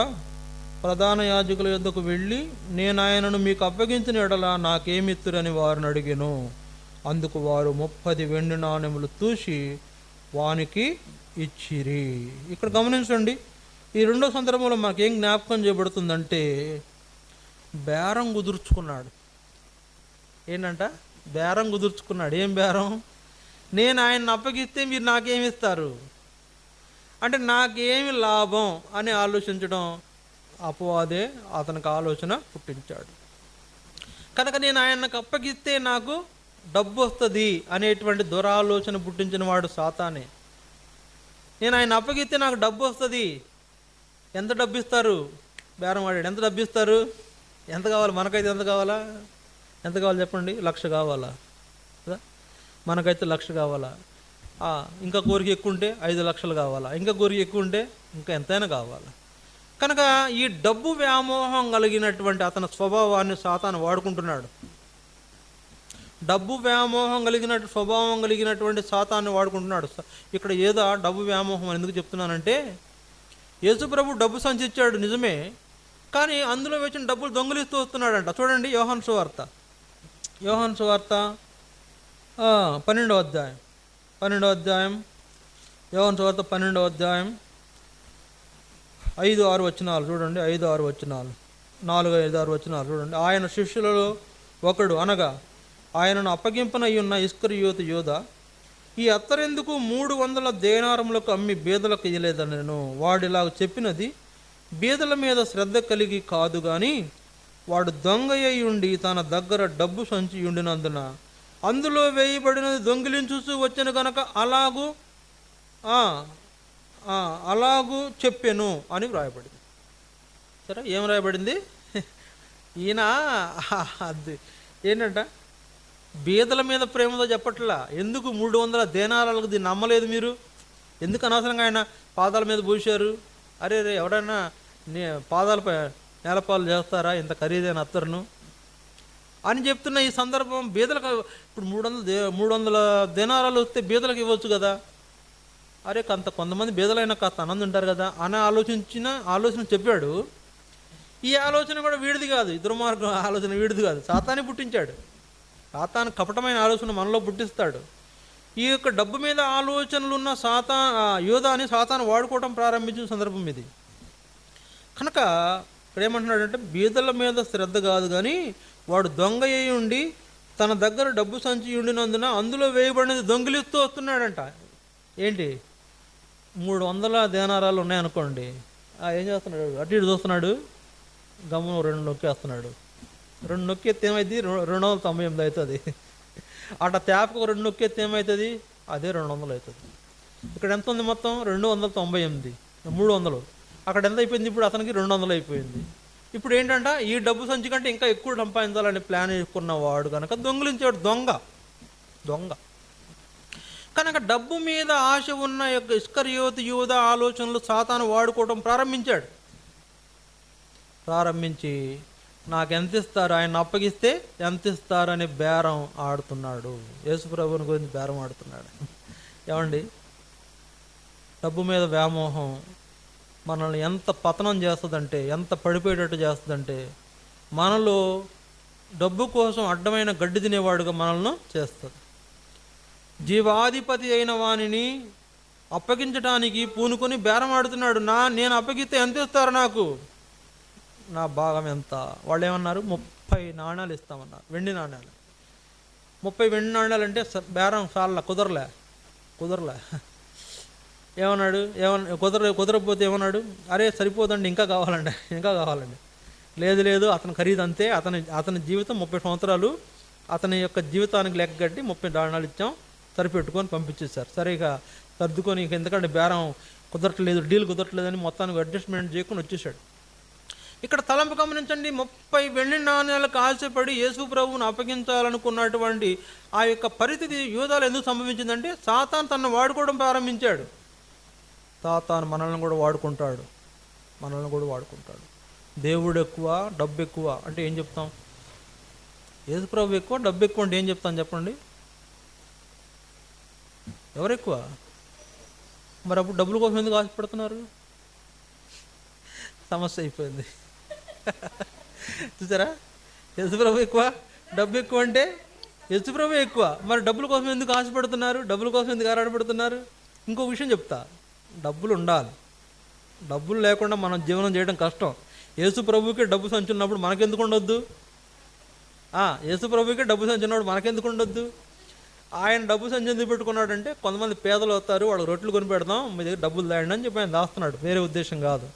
ప్రధాన యాజకుల యొద్దకు వెళ్ళి, నేను ఆయనను మీకు అప్పగించిన ఎడల నాకేమిత్తురని వారిని అడిగెను. అందుకు వారు 30 వెండి నాణెములు తూసి వానికి ఇచ్చిరి. ఇక్కడ గమనించండి, ఈ రెండో సందర్భంలో మాకేం జ్ఞాపకం చేయబడుతుందంటే బేరం కుదుర్చుకున్నాడు. ఏంటంట? బేరం కుదుర్చుకున్నాడు. ఏం బేరం? నేను ఆయన్ని అప్పగిస్తే మీరు నాకేమిస్తారు అంటే నాకేమి లాభం అని ఆలోచించడం అపవాదే అతనికి ఆలోచన పుట్టించాడు. కనుక నేను ఆయనకు అప్పగిస్తే నాకు డబ్బు వస్తుంది అనేటువంటి దురాలోచన పుట్టించిన వాడు సాతానే. నేను ఆయన అప్పగిస్తే నాకు డబ్బు వస్తుంది. ఎంత డబ్బు ఇస్తారు? బేరం ఆడాడు. ఎంత డబ్బు ఇస్తారు? ఎంత కావాలి? మనకైతే ఎంత కావాలా? ఎంత కావాలి చెప్పండి? 1,00,000 కావాలా? మనకైతే 1,00,000 కావాలా? ఇంకా కోరిక ఎక్కువ ఉంటే 5 లక్షలు కావాలా? ఇంకా కోరిక ఎక్కువ ఉంటే ఇంకా ఎంతైనా కావాలా? కనుక ఈ డబ్బు వ్యామోహం కలిగినటువంటి అతని స్వభావాన్ని సాతాను వాడుకుంటున్నాడు. డబ్బు వ్యామోహం స్వభావం కలిగినటువంటి సాతాన్ని వాడుకుంటున్నాడు. ఇక్కడ ఏదో డబ్బు వ్యామోహం అని ఎందుకు చెప్తున్నానంటే, యేసుప్రభు డబ్బు సంచి ఇచ్చాడు నిజమే, కానీ అందులో వచ్చిన డబ్బులు దొంగిలిస్తూ వస్తున్నాడంట. చూడండి, యోహాను సువార్త 12వ అధ్యాయం యోహాను సువార్త 12వ అధ్యాయం 5-6 వచనాలు చూడండి. 5-6 వచనాలు, 4-5-6 వచనాలు చూడండి. ఆయన శిష్యులలో ఒకడు అనగా ఆయనను అప్పగింపనయ్యున్న ఇస్కరియోతు యోధ, ఈ అత్తరెందుకు 300 దేనారములకు అమ్మి బీదలకు ఇయ్యలేదని నేను వాడిలాగా చెప్పినది బీదల మీద శ్రద్ధ కలిగి కాదు గాని వాడు దొంగ అయి ఉండి తన దగ్గర డబ్బు సంచి ఉండినందున అందులో వేయబడినది దొంగిలించుచూ వచ్చిన కనుక అలాగూ చెప్పెను అని వ్రాయబడింది. సరే, ఏం రాయబడింది? ఈయన అది ఏంటంట, బీదల మీద ప్రేమతో చెప్పట్లా. ఎందుకు 300 దేనారాలకు దీన్ని నమ్మలేదు మీరు? ఎందుకు అనవసరంగా ఆయన పాదాల మీద పూశారు? అరే ఎవడైనా పాదాలపై నేలపాలు చేస్తారా ఇంత ఖరీదైన అత్తరును అని చెప్తున్న ఈ సందర్భం బీదలకు. ఇప్పుడు 300 దేనారాలు వస్తే బీదలకు ఇవ్వచ్చు కదా. అరే కొంతమంది బీదలైనా కాస్త ఆనందం ఉంటారు కదా అని ఆలోచన చెప్పాడు. ఈ ఆలోచన కూడా వీడిది కాదు, దుర్మార్గం ఆలోచన వీడిది కాదు, సాతానే పుట్టించాడు. సాతాను కపటమైన ఆలోచన మనలో పుట్టిస్తాడు. ఈ యొక్క డబ్బు మీద ఆలోచనలు ఉన్న యోధాని సాతాను వాడుకోవడం ప్రారంభించిన సందర్భం ఇది. కనుక ఇక్కడ ఏమంటున్నాడంటే, బీదల మీద శ్రద్ధ కాదు కానీ వాడు దొంగ అయి ఉండి తన దగ్గర డబ్బు సంచి ఉండినందున అందులో వేయబడినది దొంగిలిస్తూ వస్తున్నాడంట. ఏంటి, 300 దేనారాలు ఉన్నాయనుకోండి, ఏం చేస్తున్నాడు? అటు ఇటు చూస్తున్నాడు, గమ్మును 2 నొక్కేస్తున్నాడు. 2 నొక్కేస్తే ఏమైంది? 298 అవుతుంది. అట్లా తేపకు 2 నొక్కేస్తే ఏమవుతుంది? అదే 200 అవుతుంది. ఇక్కడ ఎంత ఉంది మొత్తం? 298. 300. అక్కడ ఎంత అయిపోయింది? ఇప్పుడు అతనికి 200 అయిపోయింది. ఇప్పుడు ఏంటంట, ఈ డబ్బు సంచి కంటే ఇంకా ఎక్కువ సంపాదించాలని ప్లాన్ వేసుకున్నవాడు కనుక దొంగిలించాడు. దొంగ కనుక డబ్బు మీద ఆశ ఉన్న యొక్క ఇస్కరియోతు యూద ఆలోచనలు సాతాను వాడుకోవడం ప్రారంభించి నాకు ఎంత ఇస్తారు, ఆయన అప్పగిస్తే ఎంత ఇస్తారని బేరం ఆడుతున్నాడు. యేసుప్రభుని గురించి బేరం ఆడుతున్నాడు. ఏమండి, డబ్బు మీద వ్యామోహం మనల్ని ఎంత పతనం చేస్తుందంటే, ఎంత పడిపోయేటట్టు చేస్తుందంటే, మనలో డబ్బు కోసం అడ్డమైన గడ్డి తినేవాడుగా మనల్ని చేస్తుంది. జీవాధిపతి అయిన వానిని అప్పగించడానికి పూనుకొని బేరం ఆడుతున్నాడు. నేను అప్పగిస్తే ఎంత ఇస్తారు నాకు, నా భాగం ఎంత? వాళ్ళు ఏమన్నారు, 30 నాణ్యాలు ఇస్తామన్నారు, వెండి నాణ్యాలు. 30 వెండి నాణ్యాలు అంటే బేరం చాలా కుదరలే. ఏమన్నాడు, కుదరకపోతే ఏమన్నాడు, అరే సరిపోదండి, ఇంకా కావాలండి. లేదు అతని ఖరీదు అంతే, అతని జీవితం 30 సంవత్సరాలు, అతని యొక్క జీవితానికి లెక్క కట్టి 30 నాణ్యాలు ఇచ్చాం, సరిపెట్టుకొని పంపించేశారు. సరే ఇక సర్దుకొని, ఇక ఎందుకంటే బేరం కుదరట్లేదు, డీల్ కుదరట్లేదని మొత్తానికి అడ్జస్ట్మెంట్ చేయకుండా వచ్చేసాడు. ఇక్కడ తలంపు గమనించండి, 30 వెండి నాణ్యాలకు ఆశపడి యేసు ప్రభువును అప్పగించాలనుకున్నటువంటి ఆ యొక్క పరిస్థితి యూదాలో ఎందుకు సంభవించిందంటే, సాతాను తనను వాడుకోవడం ప్రారంభించాడు. సాతాను మనల్ని కూడా వాడుకుంటాడు. దేవుడు ఎక్కువ, డబ్బు ఎక్కువ అంటే ఏం చెప్తాం? యేసు ప్రభు ఎక్కువ, డబ్బు ఎక్కువ అంటే ఏం చెప్తాం చెప్పండి? ఎవరు ఎక్కువ? మరి అప్పుడు డబ్బుల కోసం ఎందుకు ఆశపడుతున్నారు? సమస్య అయిపోయింది. చూసారా, యేసుప్రభు ఎక్కువ, డబ్బు ఎక్కువ అంటే యేసుప్రభు ఎక్కువ. మరి డబ్బుల కోసం ఎందుకు ఆశపడుతున్నారు? డబ్బుల కోసం ఎందుకు ఆరాటపడుతున్నారు? ఇంకో విషయం చెప్తా, డబ్బులు ఉండాలి. డబ్బులు లేకుండా మనం జీవనం చేయడం కష్టం. యేసుప్రభుకి డబ్బు సంచి ఉన్నప్పుడు మనకెందుకు ఉండొద్దు? యేసుప్రభుకి డబ్బు సంచి ఉన్నప్పుడు మనకెందుకు ఉండొద్దు? ఆయన డబ్బు సంచి ఎందుకు పెట్టుకున్నాడంటే, కొంతమంది పేదలు వస్తారు, వాళ్ళకి రొట్టెలు కొని పెడదాం, మీ దగ్గర డబ్బులు దాయండి అని చెప్పి ఆయన దాస్తున్నాడు, వేరే ఉద్దేశం కాదు.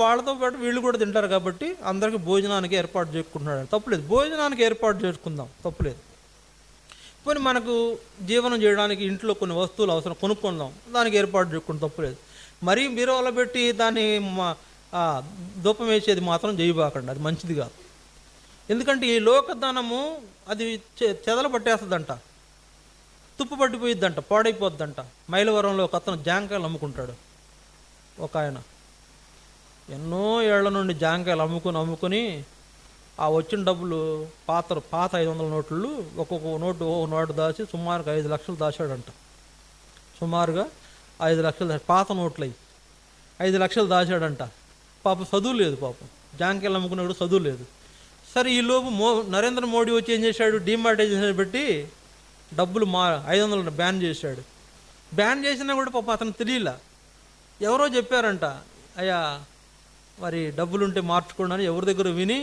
వాళ్ళతో పాటు వీళ్ళు కూడా తింటారు కాబట్టి అందరికీ భోజనానికి ఏర్పాటు చేసుకుంటున్నాడు. తప్పులేదు, భోజనానికి ఏర్పాటు చేసుకుందాం, తప్పులేదు. పోనీ మనకు జీవనం చేయడానికి ఇంట్లో కొన్ని వస్తువులు అవసరం, కొనుక్కుందాం, దానికి ఏర్పాటు చేసుకుంటాం, తప్పులేదు. మరీ బీరువాలో పెట్టి దాన్ని ధూపం వేసేది మాత్రం చేయబాకండి, అది మంచిది కాదు. ఎందుకంటే ఈ లోకధనము అది చెదలు పట్టేస్తుందంట, తుప్పు పట్టిపోయిద్దంట, పాడైపోద్దంట. మైలవరంలో ఒక అతను జాంకాయలు అమ్ముకుంటాడు. ఒక ఆయన ఎన్నో ఏళ్ల నుండి జాంకాయలు అమ్ముకుని ఆ వచ్చిన డబ్బులు పాత 500 నోట్లు, ఒక్కొక్క నోటు దాచి సుమారుగా 5 లక్షలు దాచాడంట. సుమారుగా 5 లక్షలు పాత నోట్లు 5 లక్షలు దాచాడంట. పాపం చదువు లేదు, పాపం జాంకాయలు అమ్ముకున్నాడు, చదువు లేదు. సరే ఈ లోపు నరేంద్ర మోడీ వచ్చి ఏం చేశాడు, డిమానిటైజేషన్ పెట్టి డబ్బులు 500 బ్యాన్ చేశాడు. బ్యాన్ చేసినా కూడా పాపం అతను తెలియలా. ఎవరో చెప్పారంట, అయ్యా మరి డబ్బులుంటే మార్చుకోండి అని ఎవరి దగ్గర విని,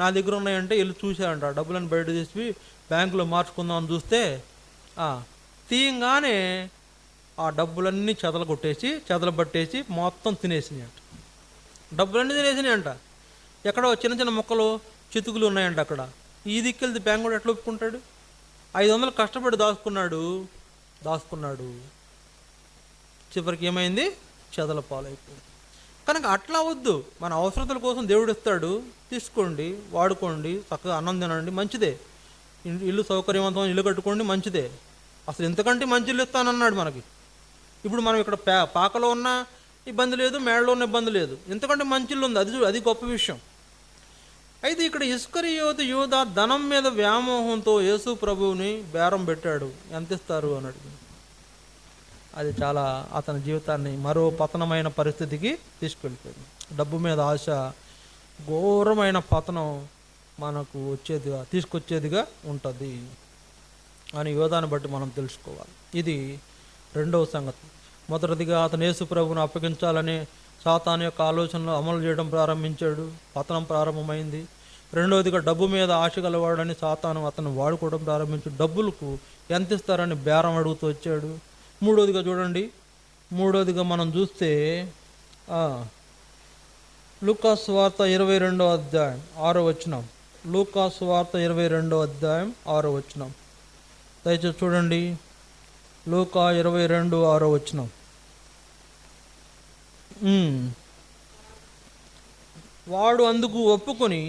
నా దగ్గర ఉన్నాయంటే వెళ్ళి చూశారంట. డబ్బులను బయట తీసి బ్యాంకులో మార్చుకుందాం అని చూస్తే తీయంగానే ఆ డబ్బులన్నీ చెదలు పట్టేసి మొత్తం తినేసినాయి అంట. డబ్బులన్నీ తినేసినాయి అంట. ఎక్కడో చిన్న చిన్న మొక్కలు చితుకులు ఉన్నాయంట అక్కడ. ఈ దిక్కెళ్తే బ్యాంకు కూడా ఎట్లా ఒప్పుకుంటాడు? 500 కష్టపడి దాచుకున్నాడు. చివరికి ఏమైంది? చెదల పాలైపోయింది. కనుక అట్లా వద్దు. మన అవసరతల కోసం దేవుడు ఇస్తాడు, తీసుకోండి, వాడుకోండి, చక్కగా అన్నం తినండి, మంచిదే. ఇల్లు సౌకర్యవంతమైన ఇల్లు కట్టుకోండి, మంచిదే. అసలు ఎంతకంటే మంచి ఇల్లు ఇస్తానన్నాడు మనకి. ఇప్పుడు మనం ఇక్కడ పాకలో ఉన్న ఇబ్బంది లేదు, మేడలో ఉన్న ఇబ్బంది లేదు, ఎంతకంటే మంచి ఇల్లు ఉంది, అది గొప్ప విషయం. అయితే ఇక్కడ యూదా ధనం మీద వ్యామోహంతో యేసు ప్రభువుని బేరం పెట్టాడు, ఎంత ఇస్తారు అని అడిగి. అది చాలా అతని జీవితాన్ని మరో పతనమైన పరిస్థితికి తీసుకెళ్ళిపోయింది. డబ్బు మీద ఆశ ఘోరమైన పతనం మనకు తీసుకొచ్చేదిగా ఉంటుంది అని యోధాన్ని బట్టి మనం తెలుసుకోవాలి. ఇది రెండవ సంగతి. మొదటిదిగా అతను యేసు ప్రభువును అప్పగించాలని సాతాను యొక్క ఆలోచనలు అమలు చేయడం ప్రారంభించాడు, పతనం ప్రారంభమైంది. రెండవదిగా డబ్బు మీద ఆశ గలవాడని సాతాను అతను వాడుకోవడం ప్రారంభించాడు, డబ్బులకు ఎంత ఇస్తారని బేరం అడుగుతూ వచ్చాడు. మూడవదిగా చూడండి, మనం చూస్తే లూకాసు వార్త 22వ అధ్యాయం 6వ వచనం. లూకాసు వార్త 22వ అధ్యాయం 6వ వచనం. దయచేసి చూడండి, లూకా 22 6వ వచనం. వాడు అందుకు ఒప్పుకొని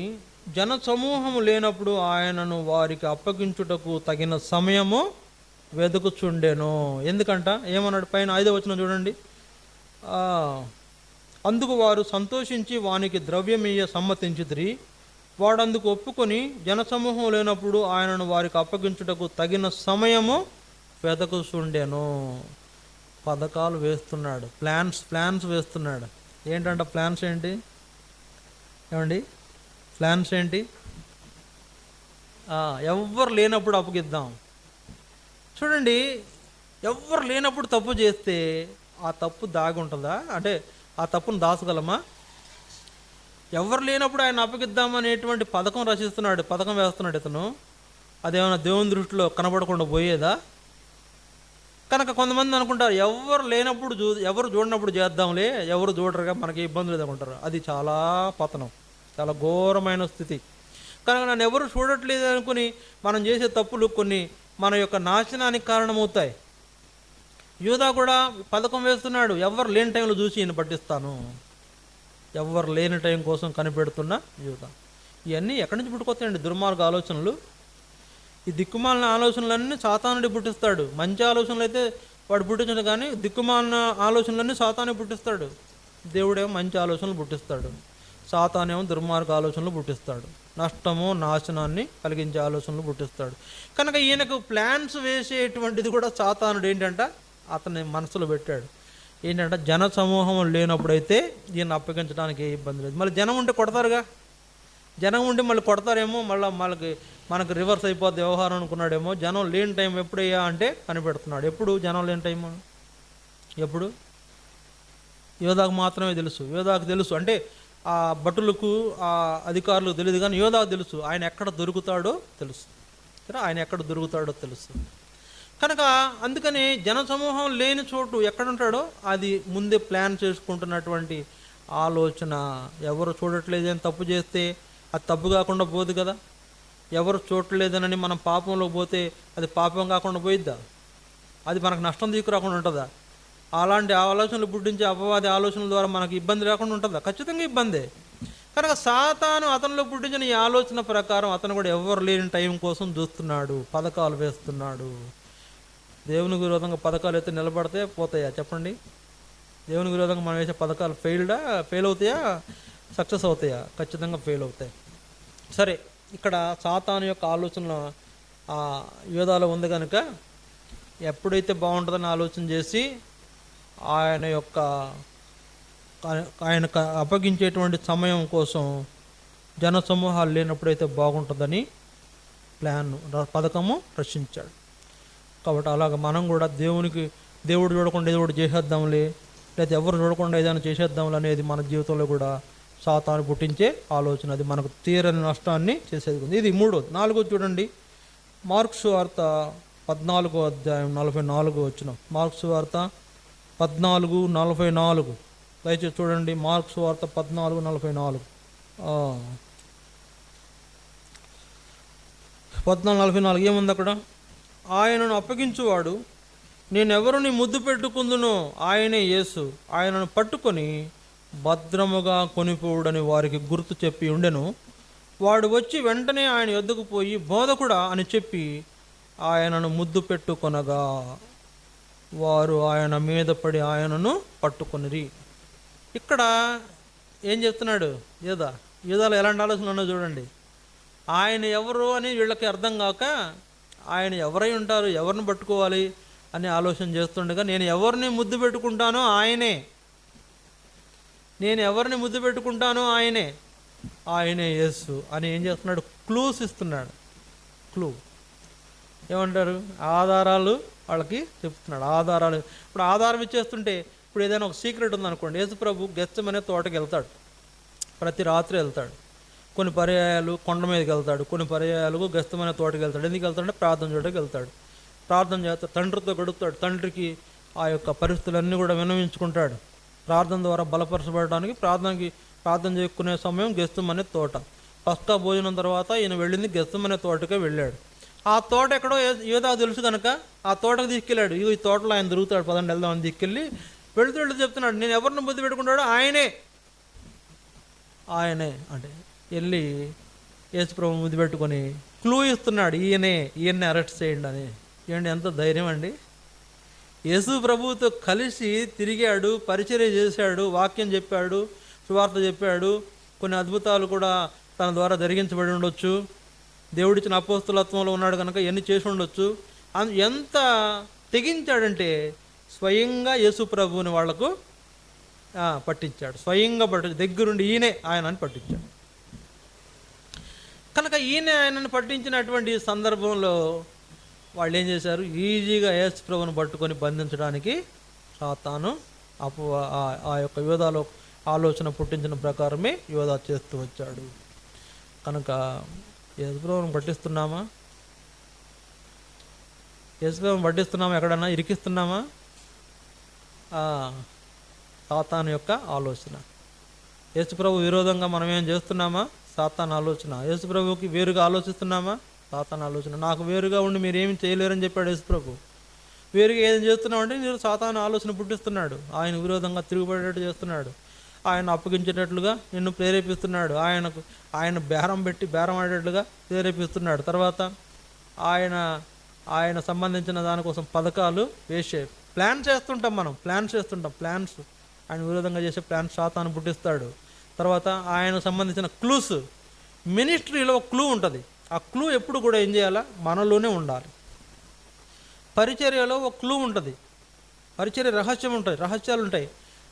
జన సమూహము లేనప్పుడు ఆయనను వారికి అప్పగించుటకు తగిన సమయము వెతుకుచుండెను. ఎందుకంట ఏమన్నాడు? పైన 5వ వచనం చూడండి. అందుకు వారు సంతోషించి వానికి ద్రవ్యమీయ సమ్మతించితిరి. వాడందుకు ఒప్పుకొని జనసమూహం లేనప్పుడు ఆయనను వారికి అప్పగించుటకు తగిన సమయము వెదకుచుండెను. పథకాలు వేస్తున్నాడు, ప్లాన్స్ వేస్తున్నాడు. ఏంటంట ప్లాన్స్ ఏంటి ఏమండి? ప్లాన్స్ ఏంటి? ఎవ్వరు లేనప్పుడు అప్పగిద్దాం. చూడండి, ఎవ్వరు లేనప్పుడు తప్పు చేస్తే ఆ తప్పు దాగి ఉంటుందా? అంటే ఆ తప్పును దాచగలమా? ఎవరు లేనప్పుడు ఆయన అప్పగిద్దామనేటువంటి పథకం రచిస్తున్నాడు, పథకం వేస్తున్నాడు ఇతను. అదేమైనా దేవుని దృష్టిలో కనబడకుండా పోయేదా? కనుక కొంతమంది అనుకుంటారు ఎవరు లేనప్పుడు ఎవరు చూడనప్పుడు చేద్దాంలే, ఎవరు చూడరుగా మనకి ఇబ్బందులు ఎదుర్కొంటారు. అది చాలా పతనం, చాలా ఘోరమైన స్థితి. కనుక నన్ను ఎవరు చూడట్లేదు అనుకుని మనం చేసే తప్పులు కొన్ని మన యొక్క నాశనానికి కారణమవుతాయి. యూదా కూడా పథకం వేస్తున్నాడు, ఎవరు లేని టైంలో చూసి ఈయన పట్టిస్తాను. ఎవరు లేని టైం కోసం కనిపెడుతున్న యూదా. ఇవన్నీ ఎక్కడి నుంచి పుట్టుకొస్తాయండి? దుర్మార్గ ఆలోచనలు. ఈ దిక్కుమాలిన ఆలోచనలన్నీ సాతానుడి పుట్టిస్తాడు. మంచి ఆలోచనలు అయితే వాడు పుట్టించడు, కానీ దిక్కుమాలిన ఆలోచనలన్నీ సాతానే పుట్టిస్తాడు. దేవుడేమో మంచి ఆలోచనలు పుట్టిస్తాడు, సాతానేమో దుర్మార్గ ఆలోచనలు పుట్టిస్తాడు. నష్టము నాశనాన్ని కలిగించే ఆలోచనలు పుట్టిస్తాడు. కనుక ఈయనకు ప్లాన్స్ వేసేటువంటిది కూడా సాతానుడు ఏంటంట అతని మనసులో పెట్టాడు. ఏంటంటే జన సమూహం లేనప్పుడైతే ఈయన అప్పగించడానికి ఏ ఇబ్బంది లేదు. మళ్ళీ జనం ఉంటే కొడతారుగా, జనం ఉండి మళ్ళీ కొడతారేమో, మళ్ళీ మనకు రివర్స్ అయిపోద్ది వ్యవహారం అనుకున్నాడేమో. జనం లేని టైం ఎప్పుడయ్యా అంటే కనిపెడుతున్నాడు. ఎప్పుడు జనం లేని టైం? ఎప్పుడు? యోధాకు మాత్రమే తెలుసు. యోధాకు తెలుసు అంటే ఆ భటులకు ఆ అధికారులకు తెలియదు, కానీ యోధాకు తెలుసు ఆయన ఎక్కడ దొరుకుతాడో తెలుసు. ఆయన ఎక్కడ దొరుకుతాడో తెలుసు. కనుక అందుకని జనసమూహం లేని చోటు ఎక్కడుంటాడో అది ముందే ప్లాన్ చేసుకుంటున్నటువంటి ఆలోచన. ఎవరు చూడట్లేదని తప్పు చేస్తే అది తప్పు కాకుండా పోదు కదా. ఎవరు చూడలేదనని మనం పాపంలో పోతే అది పాపం కాకుండా పోయిద్దా? అది మనకు నష్టం తీసుకురాకుండా ఉంటుందా? అలాంటి ఆలోచనలు పుట్టించే అపవాది ఆలోచనల ద్వారా మనకు ఇబ్బంది రాకుండా ఉంటుందా? ఖచ్చితంగా ఇబ్బందే. కనుక సాతాను అతనిలో పుట్టించిన ఈ ఆలోచన ప్రకారం అతను కూడా ఎవరు లేని టైం కోసం చూస్తున్నాడు, పథకాలు వేస్తున్నాడు. దేవునికి విరోధంగా పథకాలు అయితే నిలబడితే పోతాయా చెప్పండి? దేవునికి విరోధంగా మనం వేసే పథకాలు ఫెయిల్ అవుతాయా, సక్సెస్ అవుతాయా? ఖచ్చితంగా ఫెయిల్ అవుతాయి. సరే, ఇక్కడ సాతాను యొక్క ఆలోచన యోధాలో ఉంది కనుక ఎప్పుడైతే బాగుంటుందని ఆలోచన చేసి ఆయన అప్పగించేటువంటి సమయం కోసం జనసమూహాలు లేనప్పుడైతే బాగుంటుందని పథకము రచించాడు. కాబట్టి అలాగ మనం కూడా దేవుడు చూడకుండా ఏదో చేసేద్దాంలే, లేదా ఎవరు చూడకుండా ఏదైనా చేసేద్దాంలే అనేది మన జీవితంలో కూడా సాతాను పుట్టించే ఆలోచన. అది మనకు తీరని నష్టాన్ని చేసేది ఉంది. ఇది మూడోది. నాలుగోది చూడండి, మార్క్స్ వార్త 14వ అధ్యాయం 44వ వచనం. మార్క్స్ వార్త 14:44. దయచేసి చూడండి, మార్క్స్ వార్త 14:44. 14:44 ఏముంది అక్కడ? ఆయనను అప్పగించువాడు నేనెవరిని ముద్దు పెట్టుకుందునో ఆయనే యేసు. ఆయనను పట్టుకొని భద్రముగా కొనిపోవుడని వారికి గుర్తు చెప్పి ఉండెను. వాడు వచ్చి వెంటనే ఆయన యొద్దకు పోయి బోధకుడా అని చెప్పి ఆయనను ముద్దు పెట్టుకొనగా వారు ఆయన మీద పడి ఆయనను పట్టుకొనిరి. ఇక్కడ ఏం చెప్తున్నాడు యూదాలో ఎలాంటి ఆలోచనలు ఉన్నాయో చూడండి. ఆయన ఎవరు అని వీళ్ళకి అర్థం కాక ఆయన ఎవరై ఉంటారు, ఎవరిని పట్టుకోవాలి అని ఆలోచన చేస్తుండగా నేను ఎవరిని ముద్దు పెట్టుకుంటానో ఆయనే, నేను ఎవరిని ముద్దు పెట్టుకుంటానో ఆయనే యేసు అని ఏం చేస్తున్నాడు? క్లూస్ ఇస్తున్నాడు. క్లూ ఏమంటారు? ఆధారాలు వాళ్ళకి చెప్తున్నాడు. ఆధారాలు. ఇప్పుడు ఆధారం ఇచ్చేస్తుంటే, ఇప్పుడు ఏదైనా ఒక సీక్రెట్ ఉందనుకోండి, యేసు ప్రభు గెత్సెమనే తోటకి వెళ్తాడు, ప్రతి రాత్రి వెళ్తాడు. కొన్ని పర్యాయాలు కొండ మీదకి వెళ్తాడు, కొన్ని పర్యాయాలు గెత్సెమనే తోటకి వెళ్తాడు. ఎందుకు వెళ్తాడంటే ప్రార్థన చేయడానికి వెళ్తాడు. ప్రార్థన చేస్తాడు, తండ్రితో గడుపుతాడు. తండ్రికి ఆ యొక్క పరిస్థితులన్నీ కూడా విన్నవించుకుంటాడు. ప్రార్థన ద్వారా బలపరచబడడానికి ప్రార్థన చేసుకునే సమయం గెత్సెమనే తోట. పస్కా భోజనం తర్వాత ఈయన వెళ్ళింది గెత్సెమనే తోటకే వెళ్ళాడు. ఆ తోట ఎక్కడో యోధా తెలుసు కనుక ఆ తోటకు తీసుకెళ్ళాడు. ఈ తోటలో ఆయన దొరుకుతాడు, పదండి వెళ్దామని తీసుకెళ్ళి వెళుతూ చెప్తున్నాడు, నేను ఎవరిని ముద్దు పెట్టుకుంటాడో ఆయనే అంటే వెళ్ళి యేసు ప్రభు ముద్దు పెట్టుకొని క్లూ ఇస్తున్నాడు, ఈయన్ని అరెస్ట్ చేయండి అని. ఏమండి ఎంత ధైర్యం అండి! యేసు ప్రభువుతో కలిసి తిరిగాడు, పరిచర్య చేశాడు, వాక్యం చెప్పాడు, సువార్త చెప్పాడు, కొన్ని అద్భుతాలు కూడా తన ద్వారా జరిగించబడి ఉండొచ్చు. దేవుడిచ్చిన అపోస్తులత్వంలో ఉన్నాడు కనుక ఎన్ని చేసి ఉండొచ్చు. ఎంత తెగించాడంటే స్వయంగా యేసు ప్రభువుని వాళ్లకు పట్టించాడు. స్వయంగా దగ్గరుండి ఈయనే ఆయన అని పట్టించాడు. కనుక ఈయన ఆయనను పట్టించినటువంటి సందర్భంలో వాళ్ళు ఏం చేశారు? ఈజీగా యేసు ప్రభువుని పట్టుకొని బంధించడానికి సాతాను ఆ యొక్క యోధాలో ఆలోచన పుట్టించిన ప్రకారమే యోధా చేస్తూ వచ్చాడు. కనుక యేసు ప్రభువుని పట్టిస్తున్నామా? యేసు ప్రభువుని పట్టిస్తున్నామా? ఎక్కడన్నా ఇరికిస్తున్నామా? సాతాను యొక్క ఆలోచన. యేసు ప్రభు విరోధంగా మనం ఏం చేస్తున్నామా? సాతాను ఆలోచన. యేసు ప్రభువుకి వేరుగా ఆలోచిస్తున్నామా? సాతాను ఆలోచన. నాకు వేరుగా ఉండి మీరు ఏమి చేయలేరని చెప్పాడు యేసు ప్రభు. వేరుగా ఏం చేస్తున్నామంటే మీరు సాతాను ఆలోచన పుట్టిస్తున్నాడు. ఆయన విరోధంగా తిరుగుబడేటట్టు చేస్తున్నాడు. ఆయన అప్పగించేటట్లుగా నిన్ను ప్రేరేపిస్తున్నాడు. ఆయన బేరం ఆడేటట్లుగా ప్రేరేపిస్తున్నాడు. తర్వాత ఆయన సంబంధించిన దానికోసం పథకాలు వేసే ప్లాన్ చేస్తుంటాం. మనం ప్లాన్స్ ఆయన విరోధంగా చేసే ప్లాన్స్ సాతాను పుట్టిస్తాడు. తర్వాత ఆయన సంబంధించిన క్లూస్, మినిస్ట్రీలో ఒక క్లూ ఉంటుంది. ఆ క్లూ ఎప్పుడు కూడా ఏం చేయాలా? మనలోనే ఉండాలి. పరిచర్యలో ఒక క్లూ ఉంటుంది. పరిచర్య రహస్యాలు ఉంటాయి.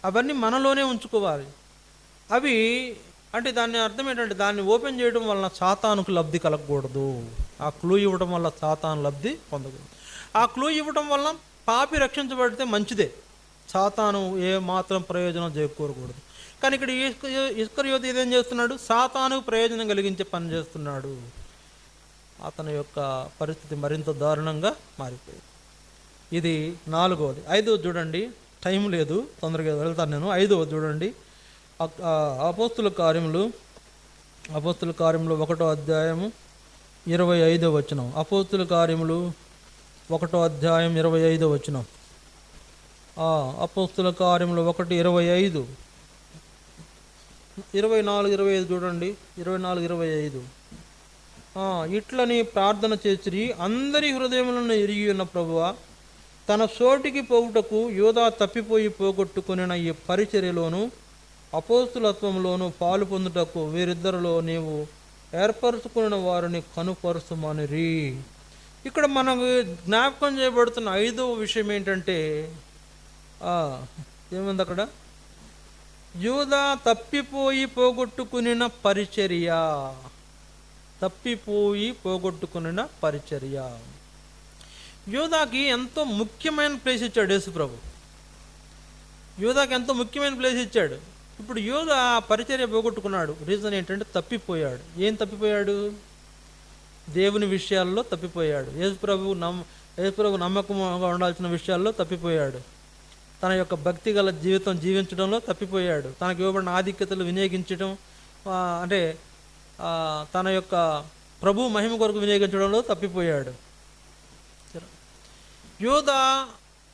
అవన్నీ మనలోనే ఉంచుకోవాలి. అవి అంటే దాని అర్థం ఏంటంటే దాన్ని ఓపెన్ చేయడం వలన సాతానుకు లబ్ధి కలగకూడదు. ఆ క్లూ ఇవ్వడం వల్ల సాతాను లబ్ధి పొందకూడదు. ఆ క్లూ ఇవ్వడం వలన పాపి రక్షించబడితే మంచిదే. సాతాను ఏ మాత్రం ప్రయోజనం చేకూరకూడదు. కానీ ఇక్కడ ఇస్కరియోతు ఏదేం చేస్తున్నాడు? సాతానుకు ప్రయోజనం కలిగించే పని చేస్తున్నాడు. అతని యొక్క పరిస్థితి మరింత దారుణంగా మారిపోయింది. ఇది 4వది. 5వది చూడండి, టైం లేదు, తొందరగా వెళ్తాను నేను. 5వది చూడండి, అపోస్తుల కార్యములు 1వ అధ్యాయము 25వ వచనం. అపోస్తుల కార్యములు 1వ అధ్యాయం 25వ వచనం. అపోస్తుల కార్యములు 1:25, 24-25 చూడండి. 24-25. ఇట్లని ప్రార్థన చేసిరి, అందరి హృదయములను ఎరిగి ఉన్న ప్రభువా, తన చోటికి పోవుటకు యోధా తప్పిపోయి పోగొట్టుకుని ఈ పరిచర్యలోను అపోస్తులత్వంలోను పాలు పొందుటకు వీరిద్దరిలో నీవు ఏర్పరచుకున్న వారిని కనుపరుచుమనిరి. ఇక్కడ మనకు జ్ఞాపకం చేయబడుతున్న 5వ విషయం ఏంటంటే ఏముంది అక్కడ? యూదా తప్పిపోయి పోగొట్టుకునిన పరిచర్య. యూదాకి ఎంతో ముఖ్యమైన ప్లేస్ ఇచ్చాడు యేసు ప్రభు. యూదాకి ఎంతో ముఖ్యమైన ప్లేస్ ఇచ్చాడు. ఇప్పుడు యూదా పరిచర్య పోగొట్టుకున్నాడు. రీజన్ ఏంటంటే తప్పిపోయాడు. ఏం తప్పిపోయాడు? దేవుని విషయాల్లో తప్పిపోయాడు. యేసు ప్రభు నమ్మకంగా ఉండాల్సిన విషయాల్లో తప్పిపోయాడు. తన యొక్క భక్తి గల జీవితం జీవించడంలో తప్పిపోయాడు. తనకు ఇవ్వబడిన ఆధిక్యతలు వినియోగించడం, అంటే తన యొక్క ప్రభు మహిమ కొరకు వినియోగించడంలో తప్పిపోయాడు. యోధా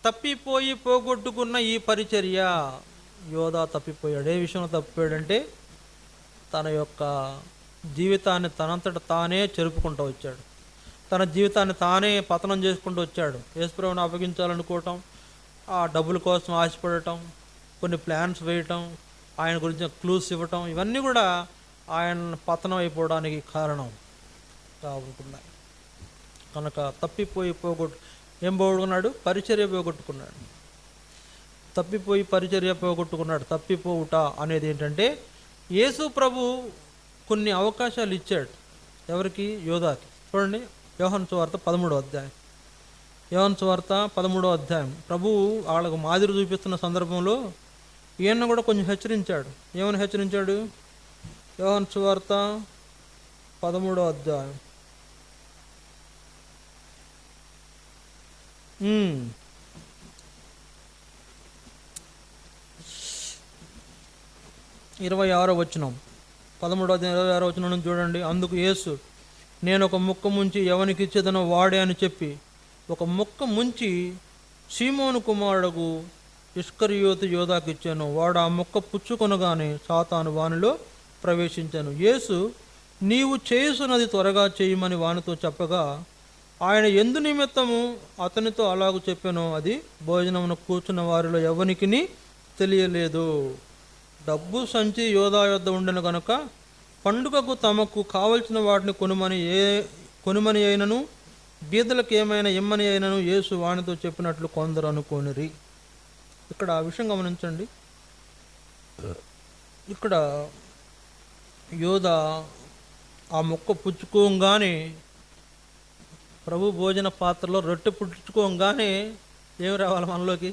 తప్పిపోయి పోగొట్టుకున్న ఈ పరిచర్య. యోధా తప్పిపోయాడు. ఏ విషయంలో తప్పిపోయాడంటే తన యొక్క జీవితాన్ని తనంతట తానే చెరుపుకుంటూ వచ్చాడు. తన జీవితాన్ని తానే పతనం చేసుకుంటూ వచ్చాడు. యేసుప్రభువుని అప్పగించాలనుకోవటం, ఆ డబ్బుల కోసం ఆశపడటం, కొన్ని ప్లాన్స్ వేయటం, ఆయన గురించి క్లూస్ ఇవ్వటం, ఇవన్నీ కూడా ఆయన పతనం అయిపోవడానికి కారణం కాబోతున్నాయి. కనుక ఏం పోగొట్టుకున్నాడు? పరిచర్య పోగొట్టుకున్నాడు. తప్పిపోవుట అనేది ఏంటంటే యేసు ప్రభు కొన్ని అవకాశాలు ఇచ్చాడు. ఎవరికి? యోధాకి. చూడండి, యోహాను సువార్త 13వ అధ్యాయం. యోహాను సువార్త 13వ అధ్యాయం. ప్రభువు వాళ్ళకు మాదిరి చూపిస్తున్న సందర్భంలో ఈయన కూడా కొంచెం హెచ్చరించాడు. ఏమని హెచ్చరించాడు? యోహాను సువార్త 13వ అధ్యాయం 26వ వచనం. 13వ అధ్యాయం 26వ వచనం నుంచి చూడండి. అందుకు యేసు, నేను ఒక ముక్క ముంచి ఎవనికి ఇచ్చేదనో వాడే అని చెప్పి ఒక ముక్క ముంచి సీమోను కుమారుడుకు ఇస్కరియోతు యోధాకి ఇచ్చాను. వాడు ఆ ముక్క పుచ్చుకొనగానే సాతాను వానిలో ప్రవేశించాను. యేసు, నీవు చేయుచున్నది త్వరగా చేయమని వానితో చెప్పగా, ఆయన ఎందు నిమిత్తము అతనితో అలాగూ చెప్పాను, అది భోజనమును కూర్చున్న వారిలో ఎవనికి తెలియలేదు. డబ్బు సంచి యోధా యొద్ద ఉండెను కనుక పండుగకు తమకు కావలసిన వాటిని కొనుమని అయినను బీదలకు ఏమైనా ఇమ్మని అయినను యేసు వానితో చెప్పినట్లు కొందరు అనుకోనిరి. ఇక్కడ ఆ విషయం గమనించండి. ఇక్కడ యోధ ఆ మొక్క పుచ్చుకోగానే, ప్రభు భోజన పాత్రలో రొట్టె పుచ్చుకోగానే ఏం రావాలి మనలోకి?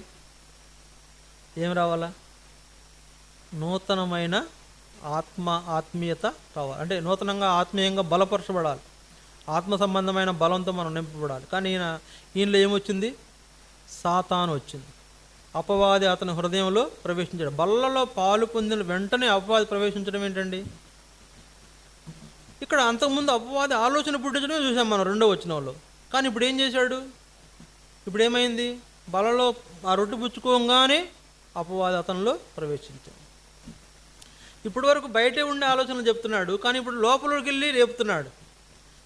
ఏం రావాలా? నూతనమైన ఆత్మీయత రావాలి. అంటే నూతనంగా ఆత్మీయంగా బలపరచబడాలి, ఆత్మ సంబంధమైన బలంతో మనం నింపబడాలి. కానీ ఈయనలో ఏమొచ్చింది? సాతాను వచ్చింది. అపవాది అతని హృదయంలో ప్రవేశించాడు. బల్లలో పాలు పొందిన వెంటనే అపవాది ప్రవేశించడం ఏంటండి? ఇక్కడ అంతకుముందు అపవాది ఆలోచన పుట్టించడమే చూసాం మనం 2వ వచనంలో. కానీ ఇప్పుడు ఏం చేశాడు? ఇప్పుడు ఏమైంది? బలలో ఆ రొట్టె పుచ్చుకోగానే అపవాది అతనిలో ప్రవేశించాడు. ఇప్పటి వరకు బయటే ఉండే ఆలోచనలు చెప్తున్నాడు, కానీ ఇప్పుడు లోపలికి వెళ్ళి రేపుతున్నాడు.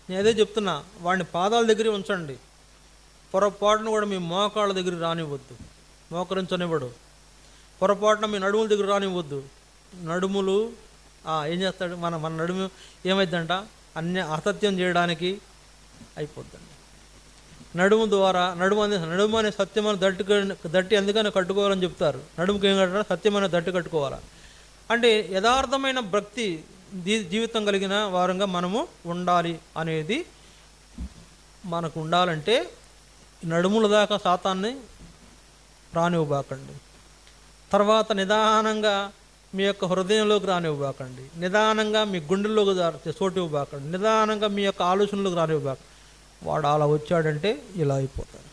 నేను అదే చెప్తున్నా, వాడిని పాదాల దగ్గర ఉంచండి. పొరపాటును కూడా మీ మోకాళ్ళ దగ్గర రానివ్వద్దు, మోకరించనివ్వడు. పొరపాటున మీ నడుముల దగ్గర రానివ్వద్దు. నడుములు ఏం చేస్తాడు? మన నడుము ఏమైందంట? అసత్యం చేయడానికి అయిపోద్దండి. నడుము ద్వారా నడుము అనే సత్యమైన దట్టి అందుకని కట్టుకోవాలని చెప్తారు. నడుముకి ఏం కట్టాలి? సత్యమైన దట్టి కట్టుకోవాలా. అంటే యథార్థమైన భక్తి జీవితం కలిగిన వారంగా మనము ఉండాలి అనేది మనకు ఉండాలంటే నడుముల దాకా సాతాన్ని రానివ్వబాకండి. తర్వాత నిదానంగా మీ యొక్క హృదయంలోకి రానివ్వబాకండి. నిదానంగా మీ గుండెల్లోకి చోటు ఇవ్వబాకండి. నిదానంగా మీ యొక్క ఆలోచనలోకి రానివ్వబాకండి. వాడు అలా వచ్చాడంటే ఇలా అయిపోతాడు.